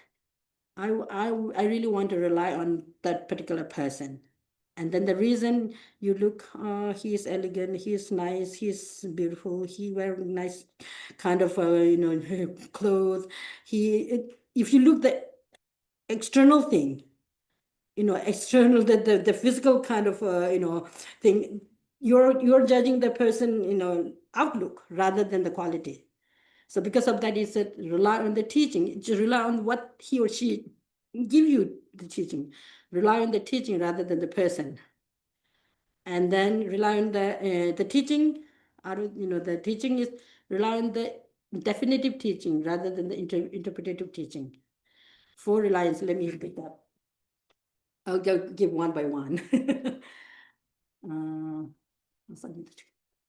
I really want to rely on that particular person. And then the reason you look, he is elegant, he is nice, he's beautiful, he wear nice kind of, clothes. If you look the external thing, external, the physical kind of, thing, you're judging the person, outlook rather than the quality. So because of that, he said, rely on the teaching. Just rely on what he or she give you the teaching. Rely on the teaching rather than the person. And then rely on the teaching. The teaching is rely on the definitive teaching rather than the interpretative teaching. Four reliance. Let me pick up. I'll give one by one.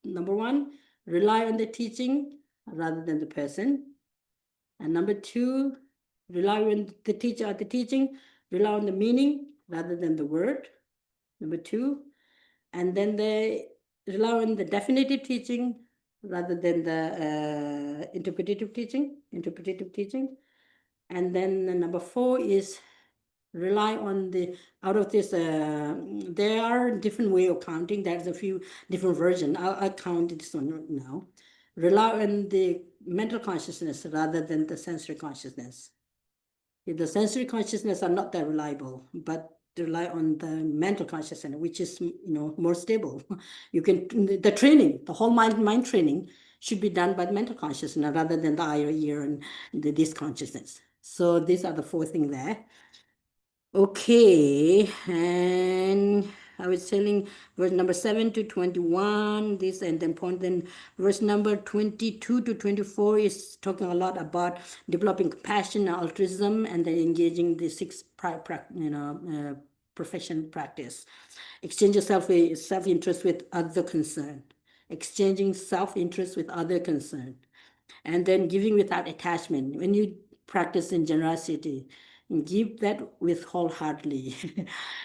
Number one, rely on the teaching rather than the person. And number two, rely on the teacher or the teaching, rely on the meaning rather than the word. Number two. And then they rely on the definitive teaching rather than the interpretative teaching. And then number four is rely on out of this, there are different way of counting. There's a few different versions. I'll count this one now. Rely on the mental consciousness rather than the sensory consciousness. The sensory consciousness are not that reliable, but rely on the mental consciousness, which is more stable. You can the training, the whole mind training should be done by the mental consciousness rather than the eye or ear and this consciousness. So these are the four things there. Okay, and I was telling verse number 7 to 21, this and then point, then verse number 22 to 24 is talking a lot about developing compassion and altruism, and then engaging the six profession practice. Exchange self-interest with other concern. Exchanging self-interest with other concern. And then giving without attachment. When you practice in generosity, give that with wholeheartedly.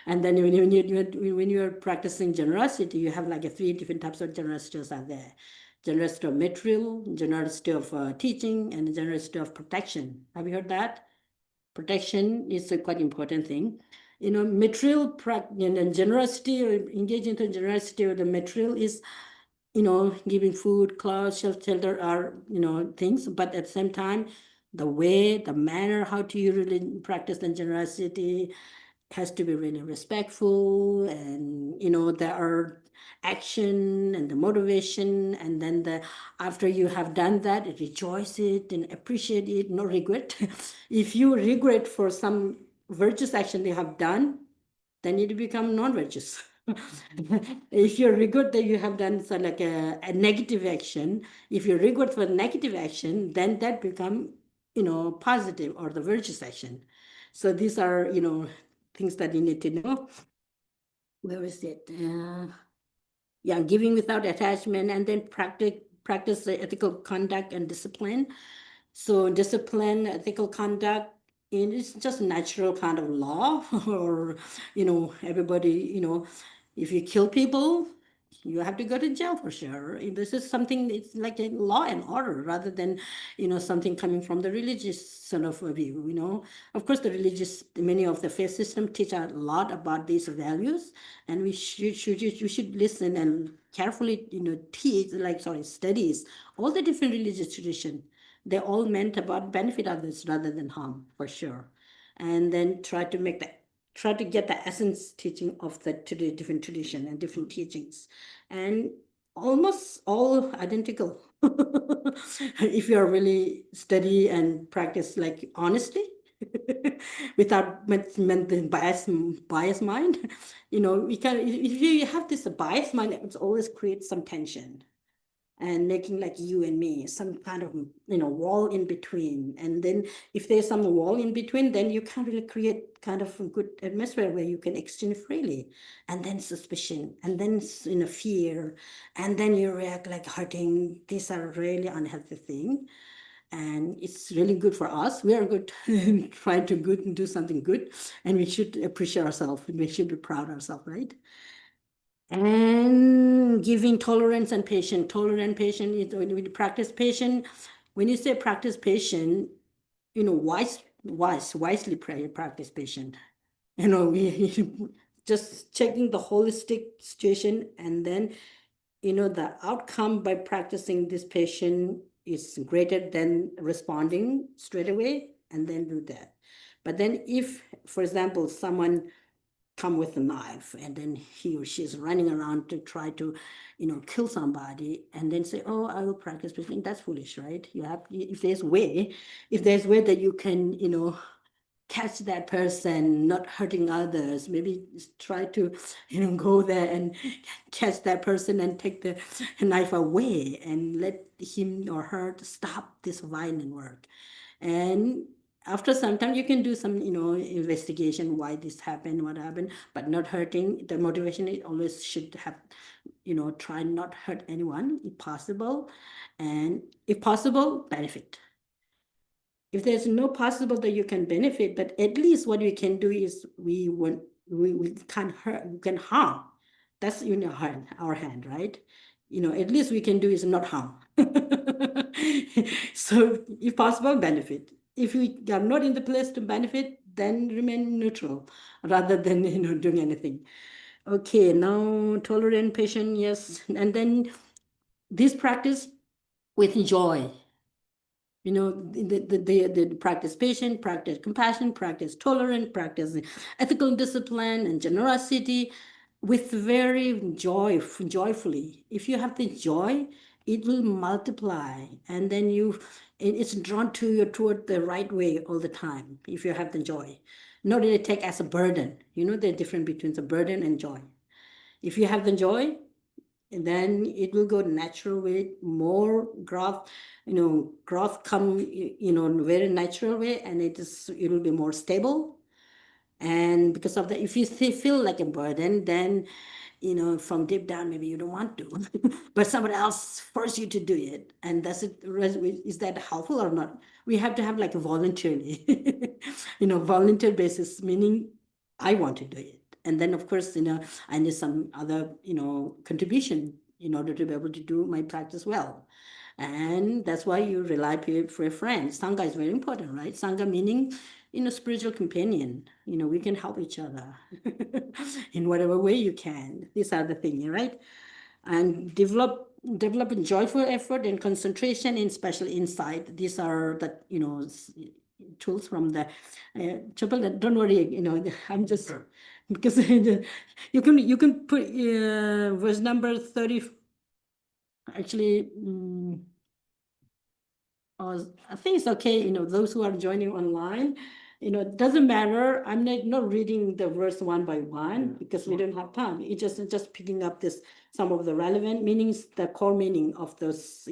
And then when you're practicing generosity, you have like three different types of generosities are there. Generosity of material, generosity of teaching, and generosity of protection. Have you heard that? Protection is a quite important thing. material and generosity, or engaging in generosity or the material is, giving food, clothes, shelter are, things, but at the same time, the way, the manner, how to you really practice the generosity has to be really respectful, and there are action and the motivation, and then after you have done that, rejoice it and appreciate it, no regret. If you regret for some virtuous action you have done, then it become non-virtuous. If you regret that you have done so like a negative action, if you regret for negative action, then that become positive or the virtuous action. So these are things that you need to know. Where is it? Yeah, giving without attachment, and then practice the ethical conduct and discipline. So discipline, ethical conduct, it's just natural kind of law, or everybody, if you kill people, you have to go to jail for sure. This is something, it's like a law and order rather than, something coming from the religious sort of view. Of course, many of the faith system teach a lot about these values, and we should listen and carefully, teach, studies all the different religious tradition. They all meant about benefit others rather than harm, for sure. And then try to get the essence teaching of the different tradition and different teachings, and almost all identical. If you are really study and practice like honesty, without bias mind, we can, if you have this bias mind, it always creates some tension and making like you and me some kind of wall in between. And then if there's some wall in between, then you can't really create kind of a good atmosphere where you can exchange freely. And then suspicion, and then fear, and then you react like hurting. These are really unhealthy thing, and it's really good for us. We are good trying to do something good, and we should appreciate ourselves. We should be proud of ourselves, right? And giving tolerance and patience. Tolerant patient is when we practice patient. When you say practice patient, wisely practice patient. We just checking the holistic situation, and then the outcome by practicing this patient is greater than responding straight away and then do that. But then if, for example, someone come with a knife, and then he or she is running around to try to kill somebody, and then say, oh, I will practice between, that's foolish, right? If there's way that you can catch that person not hurting others, maybe try to go there and catch that person and take the knife away and let him or her to stop this violent work. And after some time, you can do some, investigation, why this happened, what happened, but not hurting. The motivation is always should have, try not hurt anyone if possible, and if possible, benefit. If there's no possible that you can benefit, but at least what we can do is we can't hurt, we can harm. That's in our hand, right? At least we can do is not harm. So if possible, benefit. If we are not in the place to benefit, then remain neutral rather than doing anything. Okay, now tolerant, patient, yes. And then this practice with joy. The practice patient, practice compassion, practice tolerance, practice ethical discipline and generosity with very joyfully. If you have the joy, it will multiply, and then it's drawn to you toward the right way all the time. If you have the joy, not really take as a burden. The difference between the burden and joy. If you have the joy, and then it will go natural way, more growth, growth come, in very natural way, and it will be more stable. And because of that, if you feel like a burden, then, from deep down, maybe you don't want to, but somebody else force you to do it. And that's it. Is that helpful or not? We have to have like a voluntarily, volunteer basis, meaning I want to do it. And then, of course, I need some other, contribution in order to be able to do my practice well. And that's why you rely for a friend. Sangha is very important, right? Sangha meaning spiritual companion. We can help each other in whatever way you can. These are the things, right? And develop a joyful effort and concentration in special insight. These are the tools from the triple. Don't worry, I'm just because you can put verse number 30. Actually, I think it's okay. Those who are joining online, it doesn't matter. I'm not reading the verse one by one because we don't have time. It's just picking up some of the relevant meanings, the core meaning of those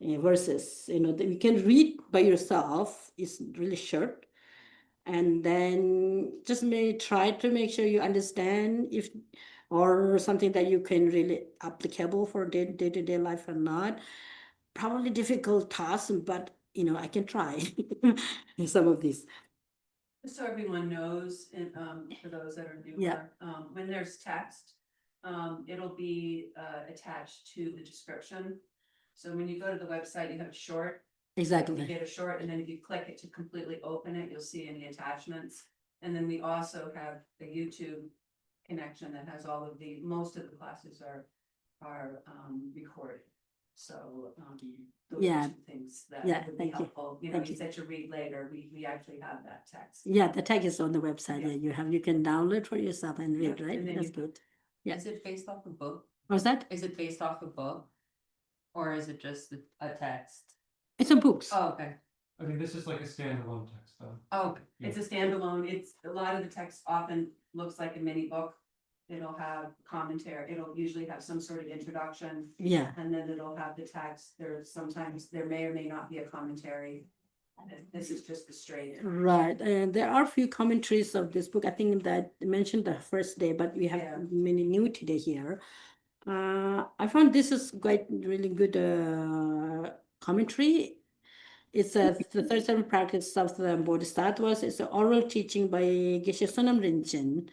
verses. That you can read by yourself. It's really short, and then just try to make sure you understand if or something that you can really applicable for day-to-day life or not. Probably difficult task, but I can try some of these. Just so everyone knows, and for those that are newer, when there's text, it'll be attached to the description. So when you go to the website, you have a short. You Exactly. get a short, and then if you click it to completely open it, you'll see any attachments. And then we also have the YouTube connection that has most of the classes are recorded. So those are two things that would be helpful. You said to read later. We actually have that text. Yeah, the text is on the website. Yeah. You can download for yourself and read, Yeah, right? and then That's good. Yeah. Is it based off a book? What's that? Is it based off a book? Or is it just a text? It's a books. Oh, okay. I mean, this is like a standalone text though. Oh, okay. It's a standalone. It's a lot of the text often looks like a mini book. It'll have commentary. It'll usually have some sort of introduction, Yeah. and then it'll have the text. Sometimes there may or may not be a commentary. This is just the straight. Right. And there are a few commentaries of this book. I think that I mentioned the first day, but we have many new today here. I found this is quite really good commentary. It's the third seven practice of the Bodhisattvas. It's an oral teaching by Geshe Rinchen,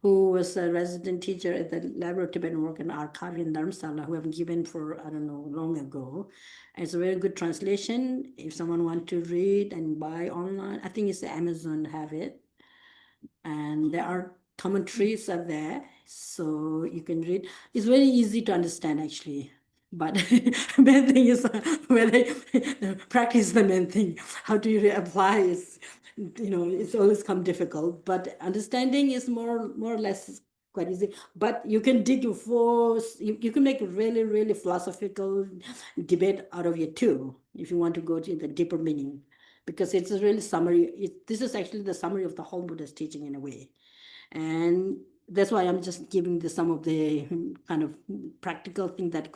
who was a resident teacher at the Library of Tibetan Work and Archive in Dharamsala, who have given for, I don't know, long ago. It's a very good translation. If someone wants to read and buy online, I think it's Amazon have it. And there are commentaries are there, so you can read. It's very easy to understand actually. But the main thing is whether practice is the main thing. How do you apply is, it's always come difficult. But understanding is more or less quite easy. But you can dig you can make a really, really philosophical debate out of it too, if you want to go to the deeper meaning. Because it's a really summary. This is actually the summary of the whole Buddha's teaching in a way. And that's why I'm just giving some of the kind of practical thing that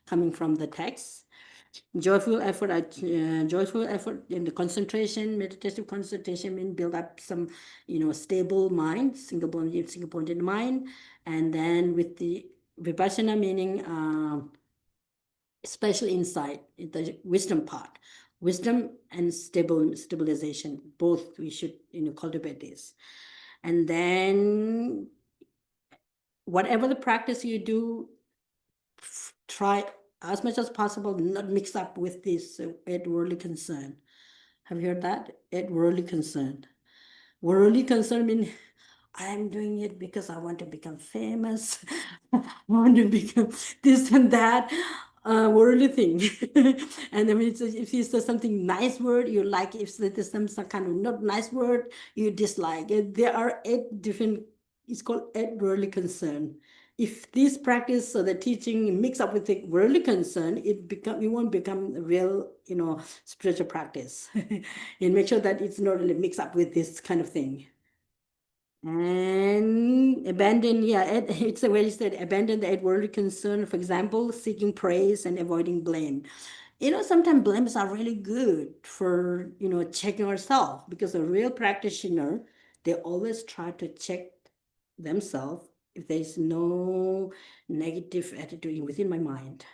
coming from the text. Joyful effort in the concentration, meditative concentration means build up some, stable mind, single pointed mind. And then with the vipassana meaning special insight, the wisdom part. Wisdom and stabilization, both we should cultivate this. And then whatever the practice you do, try as much as possible not mix up with this worldly concern. Have you heard that? Worldly concern. Worldly concern means I'm doing it because I want to become famous. I want to become this and that. Worldly thing. And I mean, if it's something nice word you like, if there's some kind of not nice word you dislike, there are 8 different. It's called 8 worldly concern. If this practice or the teaching mix up with the worldly concern, it won't become a real, spiritual practice. And make sure that it's not really mixed up with this kind of thing. And abandon, it's a way you said, abandon the 8 worldly concern. For example, seeking praise and avoiding blame. Sometimes blames are really good for, checking ourselves, because a real practitioner, they always try to check themselves if there's no negative attitude within my mind.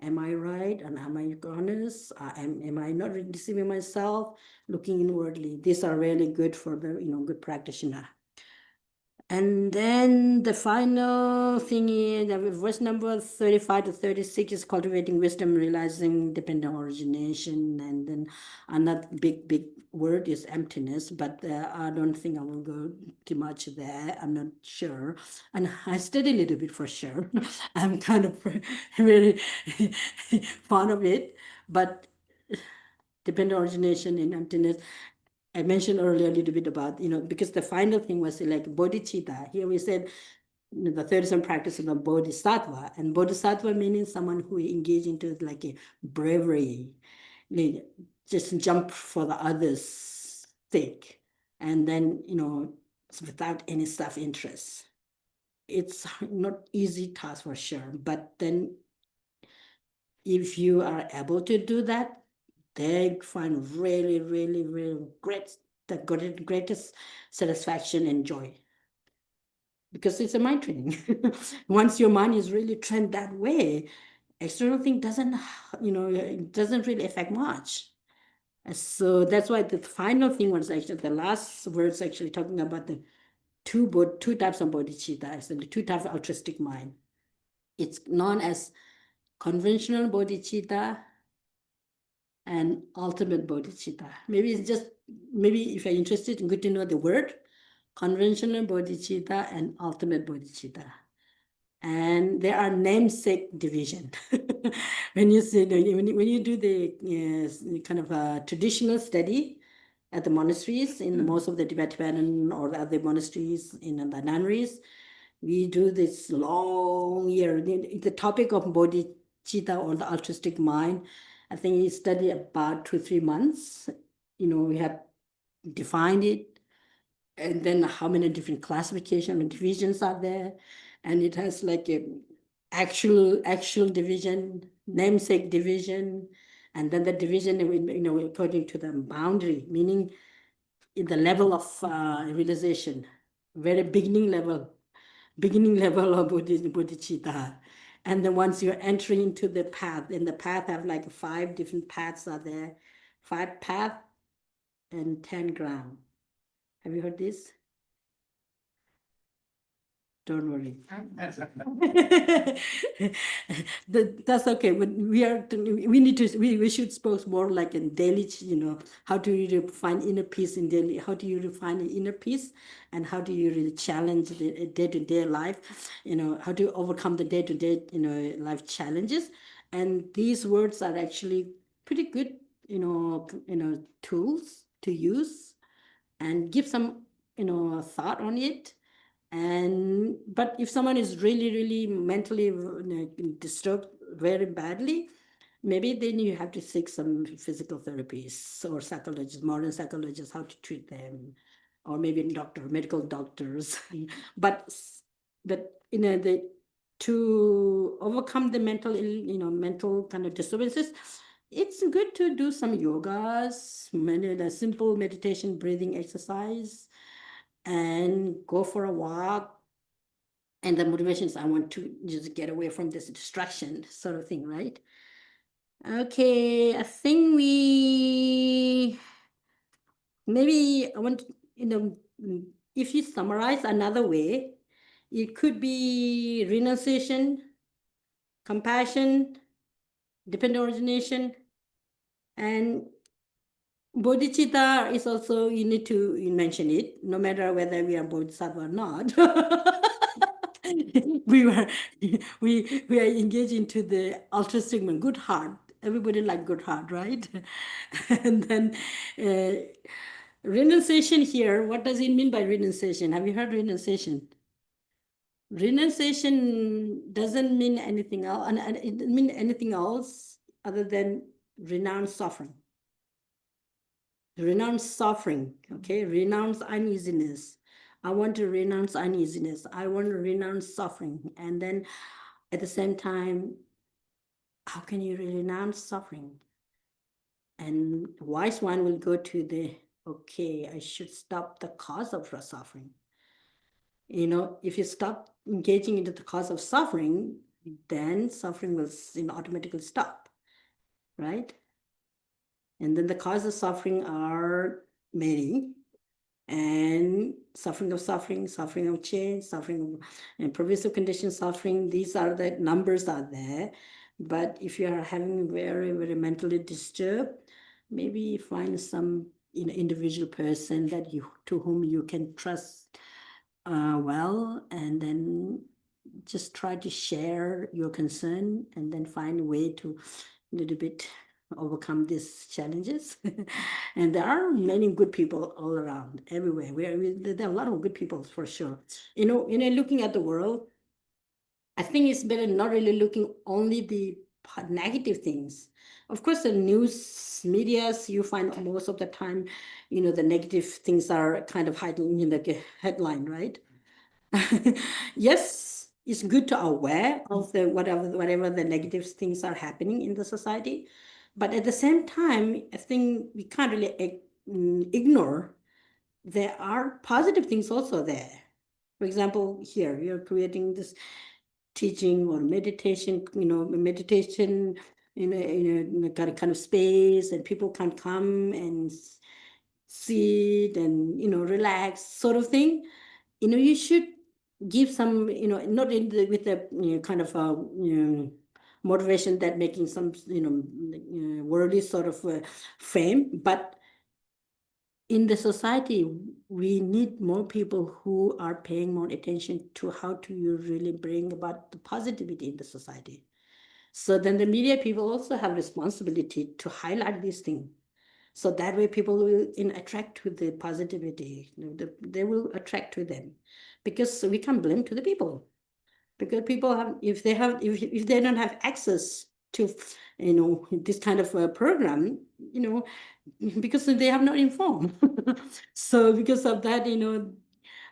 Am I right? And am I honest? Am I not deceiving myself? Looking inwardly. These are really good for the, good practitioner. And then the final thing is verse number 35 to 36 is cultivating wisdom, realizing dependent origination. And then another big word is emptiness, but I don't think I will go too much there. I'm not sure. And I study a little bit for sure. I'm kind of very fond of it, but dependent origination and emptiness. I mentioned earlier a little bit about, because the final thing was like bodhicitta. Here we said the 37 practices of bodhisattva, and bodhisattva meaning someone who engage into like a bravery, just jump for the others' sake, and then without any self-interest. It's not easy task for sure, but then if you are able to do that, they find really, really, really the greatest satisfaction and joy. Because it's a mind training. Once your mind is really trained that way, external thing doesn't, it doesn't really affect much. So that's why the final thing was actually, the last words actually talking about the two types of bodhicitta, actually two types of altruistic mind. It's known as conventional bodhicitta and ultimate bodhicitta. Maybe if you're interested, good to know the word conventional bodhicitta and ultimate bodhicitta. And there are namesake division. When you say when you do the kind of a traditional study at the monasteries, in most of the Tibetan or other monasteries in the nunneries, we do this long year. The topic of bodhicitta or the altruistic mind, I think we study about 2-3 months. We have defined it, and then how many different classification and divisions are there, and it has like a actual division, namesake division, and then the division according to the boundary, meaning in the level of realization, very beginning level of bodhicitta. And then once you're entering into the path, and the path have like 5 different paths are there, 5 path and 10 ground. Have you heard this? Don't worry. That's okay. But we should spoke more like in daily, how do you find inner peace in daily? How do you find inner peace? And how do you really challenge the day-to-day life? How do you overcome the day-to-day, life challenges? And these words are actually pretty good, tools to use and give some, thought on it. But if someone is really mentally disturbed very badly, maybe then you have to seek some physical therapists or psychologists, modern psychologists, how to treat them, or maybe medical doctors. but to overcome the mental kind of disturbances, it's good to do some yogas, simple meditation, breathing exercise, and go for a walk. And the motivation is I want to just get away from this distraction sort of thing, right? Okay, I think maybe I want, if you summarize another way, it could be renunciation, compassion, dependent origination, and bodhicitta is also, you need to mention it, no matter whether we are bodhisattva or not. we are engaged into the altruistic mind, good heart. Everybody like good heart, right? And then renunciation here, what does it mean by renunciation? Have you heard renunciation? Renunciation doesn't mean anything else, and it doesn't mean anything else other than renounce suffering. Renounce suffering, okay? Renounce uneasiness. I want to renounce uneasiness. I want to renounce suffering. And then at the same time, how can you renounce suffering? And the wise one will go to okay, I should stop the cause of suffering. If you stop engaging into the cause of suffering, then suffering will automatically stop, right? And then the causes of suffering are many. and suffering of suffering, suffering of change, suffering of and pervasive condition suffering. These are the numbers are there. But if you are having very, very mentally disturbed, maybe find some individual person that you to whom you can trust well, and then just try to share your concern and then find a way to a little bit overcome these challenges. And there are many good people all around, everywhere. There are a lot of good people for sure. Looking at the world, I think it's better not really looking only the negative things. Of course, the news medias, you find most of the time, the negative things are kind of hiding in the headline, right? Yes, it's good to aware of the whatever the negative things are happening in the society, but at the same time, I think we can't really ignore there are positive things also there. For example, here we are creating this teaching or meditation, in a kind of space, and people can come and sit and relax, sort of thing. You should give some, not with the kind of motivation that making some worldly sort of fame, but in the society we need more people who are paying more attention to how to you really bring about the positivity in the society. So then the media people also have responsibility to highlight these things. So that way people will attract to the positivity. They will attract to them, because we can't blame to the people, because people have, if they don't have access to this kind of a program, because they have not informed. So because of that,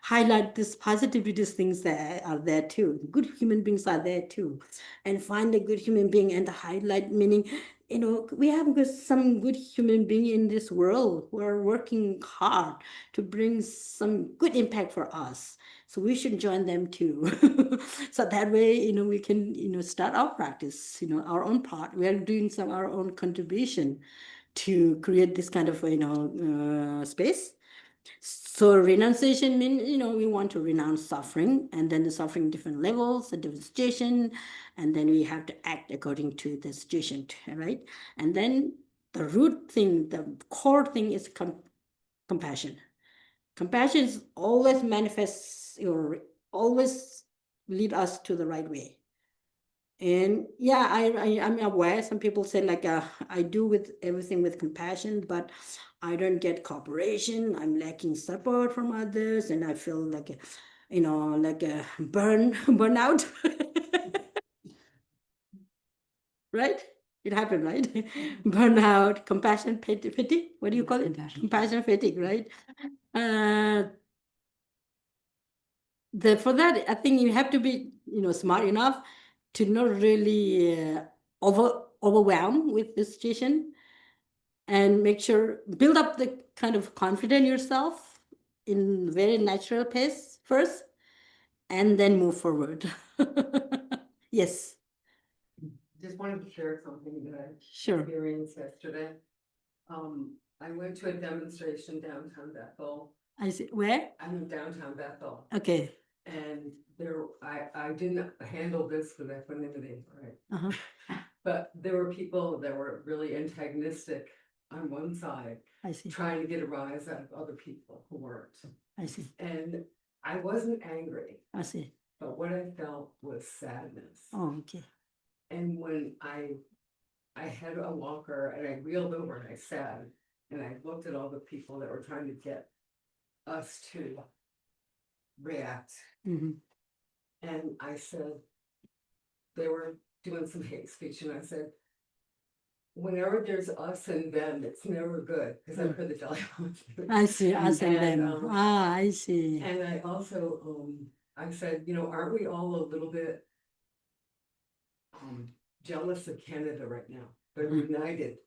highlight this positivity things that are there too. Good human beings are there too, and find a good human being and highlight, meaning we have some good human being in this world who are working hard to bring some good impact for us. So we should join them too. So that way, we can, start our practice, our own part. We are doing our own contribution to create this kind of, space. So renunciation means, we want to renounce suffering, and then the suffering different levels, the different situation, and then we have to act according to the situation, right? And then the root thing, the core thing is compassion. Compassion is always manifests or always lead us to the right way. And yeah, I'm aware some people say like I do with everything with compassion, but I don't get cooperation. I'm lacking support from others, and I feel like like a burnout. Right? It happened, right? Burnout, compassion fatigue. What do you call it? Compassion fatigue, right? For that, I think you have to be, smart enough to not really overwhelm with the situation, and make sure build up the kind of confidence yourself in very natural pace first, and then move forward. Yes, Just wanted to share something that I sure. experienced yesterday. I went to a demonstration downtown Bethel. I see. Where? I'm in downtown Bethel, Okay. and I didn't handle this with equanimity, right? Uh-huh. But there were people that were really antagonistic on one side, I see. trying to get a rise out of other people who weren't. I see. And I wasn't angry, I see. but what I felt was sadness. Oh, okay. And when I had a walker and I reeled over and I sat and I looked at all the people that were trying to get us to react. Mm-hmm. And I said, they were doing some hate speech, and I said, whenever there's us and them, it's never good, because I've heard the dialogue. I see. Us and them. I see. And I also, I said, aren't we all a little bit jealous of Canada right now? They're united.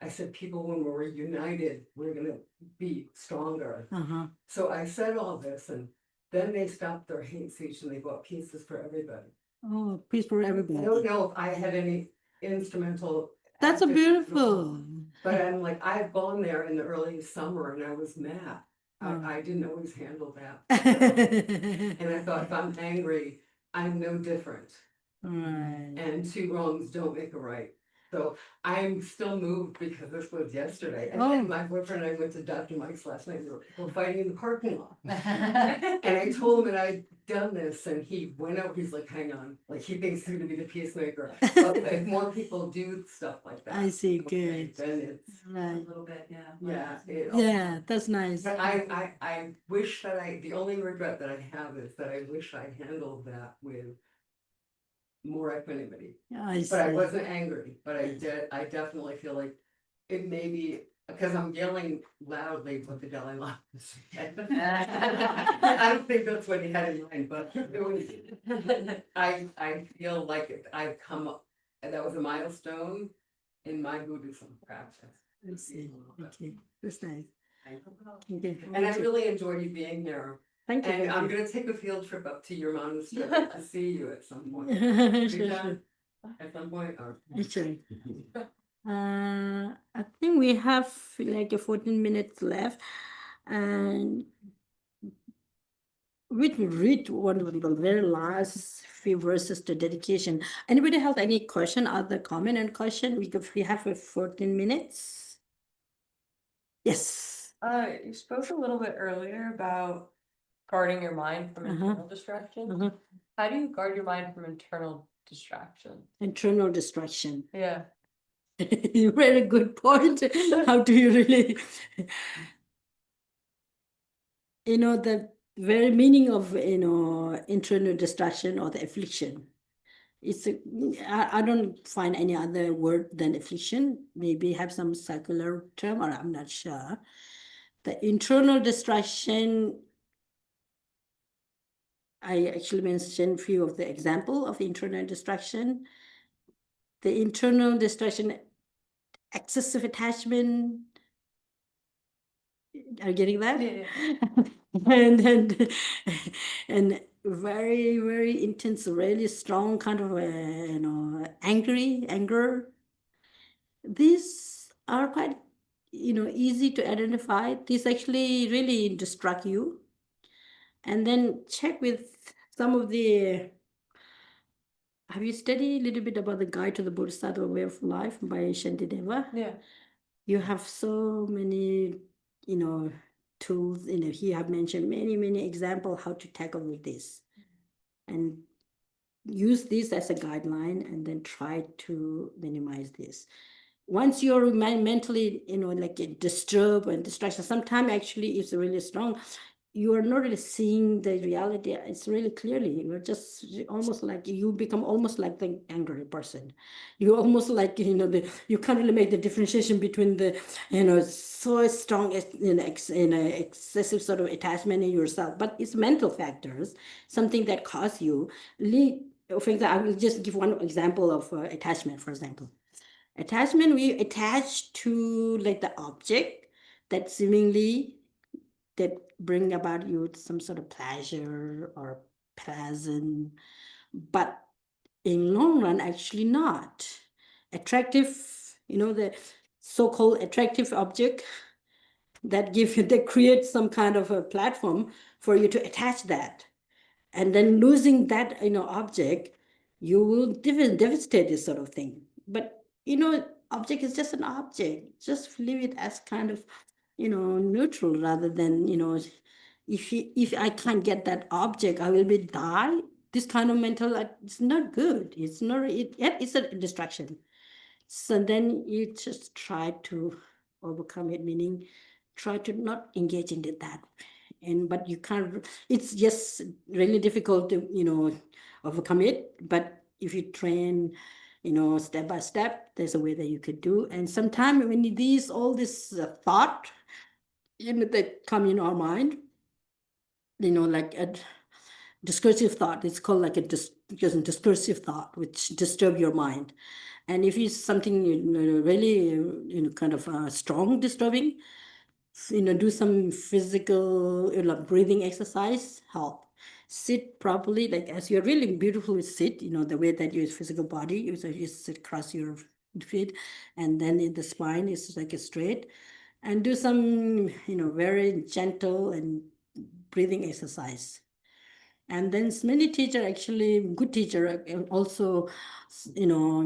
I said, people, when we're united, we're gonna be stronger. Uh-huh. So I said all this, and then they stopped their hate speech and they bought pieces for everybody. Oh, peace for everybody. I don't know if I had any instrumental. That's a active beautiful. But I'm like, I've gone there in the early summer and I was mad. I didn't always handle that. Right. And I thought, if I'm angry, I'm no different. And two wrongs don't make a right. So I'm still moved because this was yesterday. And then my boyfriend and I went to Dr. Mike's last night. We were fighting in the parking lot. And I told him that I'd done this, and he went out, he's like, hang on, like he thinks he's gonna be the peacemaker. But if more people do stuff like that. I see, good. Then it's, A Right. little bit, yeah. yeah. Yeah, that's nice. But I wish that the only regret that I have is that I wish I handled that with more equanimity. I But I see. wasn't angry, but I definitely feel like it may be, because I'm yelling loudly what the Dalai Lama said. I don't think that's what he had in mind, but it was, I feel like I've come up, and that was a milestone in my Buddhism practice. I see. Okay, that's nice. Thank Okay. And I really enjoyed you being here. Thank you. And thank I'm you. gonna take a field trip up to your monastery to see you at some point. Sure, Do that sure. At some point, or? Sure. I think we have like a 14 minutes left, and we will read one of the very last few verses to dedication. Anybody have any question, other comment and question? We have 14 minutes. Yes. You spoke a little bit earlier about guarding your mind from Uh-huh. internal distraction. How do you guard your mind from internal distraction? Internal distraction. Yeah. Very good point. How do you really, the very meaning of, internal distraction or the affliction. I don't find any other word than affliction. Maybe have some secular term, or I'm not sure. The internal distraction, I actually mentioned few of the example of internal distraction. The internal distraction, excessive attachment. Are you getting that? Yeah. and and very, very intense, really strong kind of anger. These are quite easy to identify. These actually really distract you. And then check with some of the, have you studied a little bit about the Guide to the Bodhisattva Way of Life by Shantideva? Yeah. You have so many, tools. He have mentioned many examples how to tackle with this, and use this as a guideline, and then try to minimize this. Once you're mentally, like disturbed and distraction, sometimes actually it's really strong. You are not really seeing the reality. It's really clearly. You're just almost like you become almost like the angry person. You almost like you can't really make the differentiation between the so strong excessive sort of attachment in yourself. But it's mental factors, something that cause you. For example, I will just give one example of attachment. For example, attachment, we attach to like the object that seemingly that bring about you some sort of pleasure or pleasant, but in long run, actually not attractive. The so-called attractive object that create some kind of a platform for you to attach that, and then losing that object, you will devastate this sort of thing. But object is just an object. Just leave it as kind of neutral, rather than if I can't get that object, I will be die. This kind of mental, it's not good. It's not it's a distraction. So then you just try to overcome it, meaning try to not engage in that. But you can't, it's just really difficult to overcome it. But if you train step by step, there's a way that you could do. And sometimes when all this thought that come in our mind, like a discursive thought, it's called like a discursive thought, which disturb your mind. And if it's something really kind of strong disturbing, do some physical breathing exercise, help. Sit properly, like as you're really beautifully sit, the way that your physical body, you sit across your feet, and then in the spine is like a straight, and do some, very gentle and breathing exercise. And then many teacher, actually good teacher, also,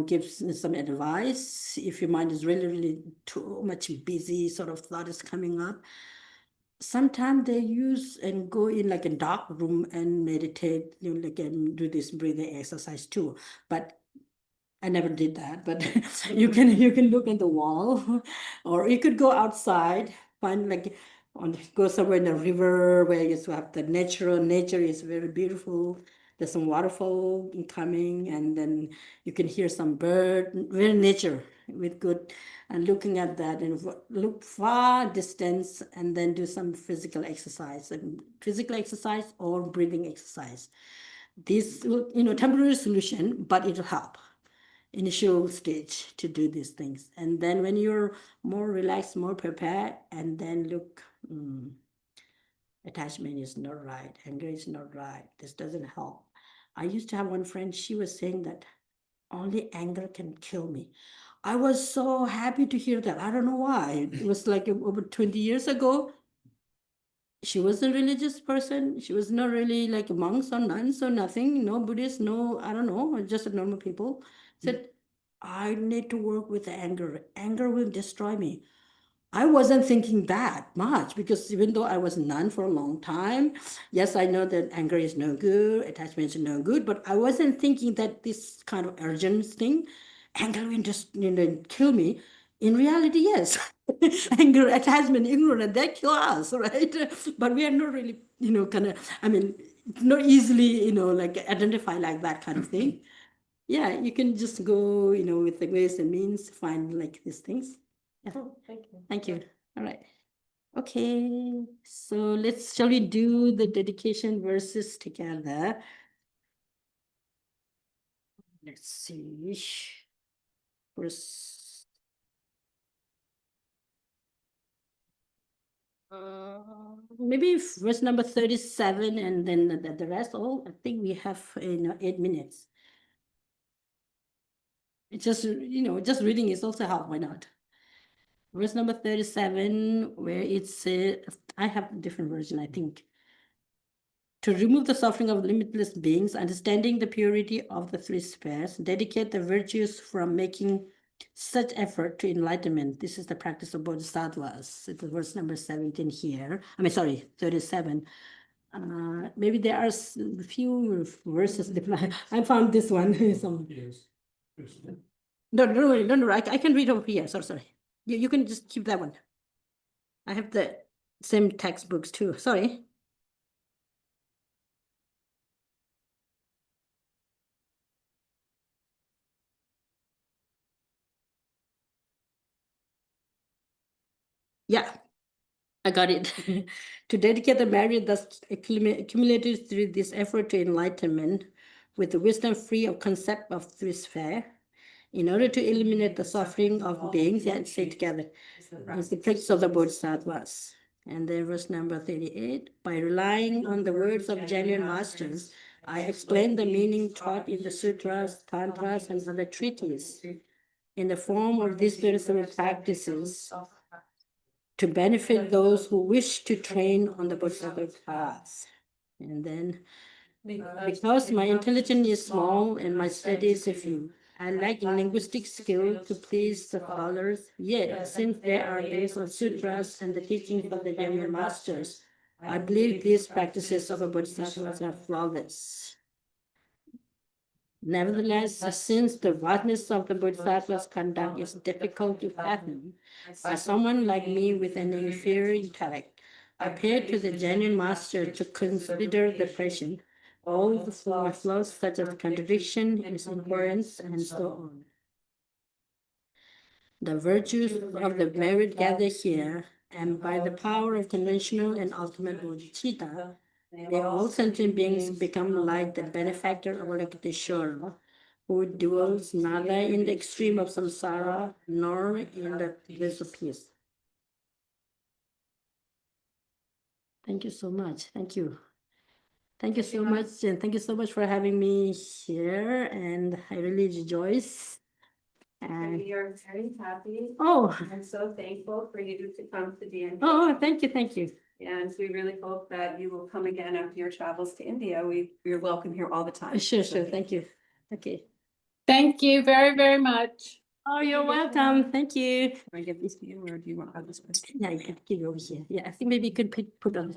gives some advice. If your mind is really, really too much busy, sort of thought is coming up, sometimes they use and go in like a dark room and meditate, like, and do this breathing exercise too. But I never did that, but you can look at the wall, or you could go outside, find like go somewhere in the river where you have the nature is very beautiful. There's some waterfall coming, and then you can hear some bird, very nature with good, and looking at that and look far distance, and then do some physical exercise or breathing exercise. This will, temporary solution, but it'll help initial stage to do these things. And then when you're more relaxed, more prepared, and then look, attachment is not right, anger is not right, this doesn't help. I used to have one friend, she was saying that only anger can kill me. I was so happy to hear that. I don't know why. It was like over 20 years ago. She was a religious person. She was not really like monks or nuns or nothing. No Buddhist, no, I don't know, just a normal people. Said, I need to work with anger. Anger will destroy me. I wasn't thinking that much, because even though I was a nun for a long time, yes, I know that anger is no good, attachment is no good, but I wasn't thinking that this kind of urgent thing, anger will just, kill me. In reality, yes. Anger, attachment, ignorance, they kill us, right? But we are not really, kind of, not easily, like identify like that kind of thing. Yeah, you can just go, with the ways and means, find like these things. Yeah. Thank you. Thank you. All right. Okay, so shall we do the dedication verses together? Let's see. Verse. Maybe verse number 37, and then the rest all, I think we have, 8 minutes. It's just, just reading is also help, why not? Verse number 37, where it's, I have a different version, I think. To remove the suffering of limitless beings, understanding the purity of the three spheres, dedicate the virtues from making such effort to enlightenment. This is the practice of Bodhisattvas. It's verse number 17 here. 37. Maybe there are a few verses different. I found this one. Yes. No, don't worry, don't worry. I can read over here. Sorry. You can just keep that one. I have the same textbooks too. Sorry. Yeah, I got it. To dedicate the merit thus accumulated through this effort to enlightenment, with the wisdom free of concept of three sphere, in order to eliminate the suffering of beings, yeah, say together, is the practice of the Bodhisattvas. And then verse number 38, by relying on the words of genuine masters, I explain the meaning taught in the sutras, tantras, and other treatises in the form of these spiritual practices to benefit those who wish to train on the Bodhisattva path. And then, because my intelligence is small and my studies are few, I lack in linguistic skill to please the scholars. Yet, since there are based on sutras and the teachings of the genuine masters, I believe these practices of a Bodhisattva are flawless. Nevertheless, since the vastness of the Bodhisattva's conduct is difficult to fathom, by someone like me with an inferior intellect, I appeal to the genuine master to consider the question, all the flaws such as contradiction, incoherence, and so on. The virtues of the merit gathered here, and by the power of conventional and ultimate bodhicitta, may all sentient beings become like the benefactor of Avalokiteshvara, who dwells neither in the extreme of samsara nor in the bliss of peace. Thank you so much. Thank you. Thank you so much, and thank you so much for having me here, and I really rejoice And We are very happy oh, and so thankful for you to come to DND. oh, thank you, thank you. And we really hope that you will come again after your travels to India. We're welcome here all the time. Sure, So sure, thank you. Okay. Thank you very, very much. Oh, you're welcome. Thank you. I give this to you or do you want others? Yeah, you can give it over here. Yeah, I think maybe you could put on.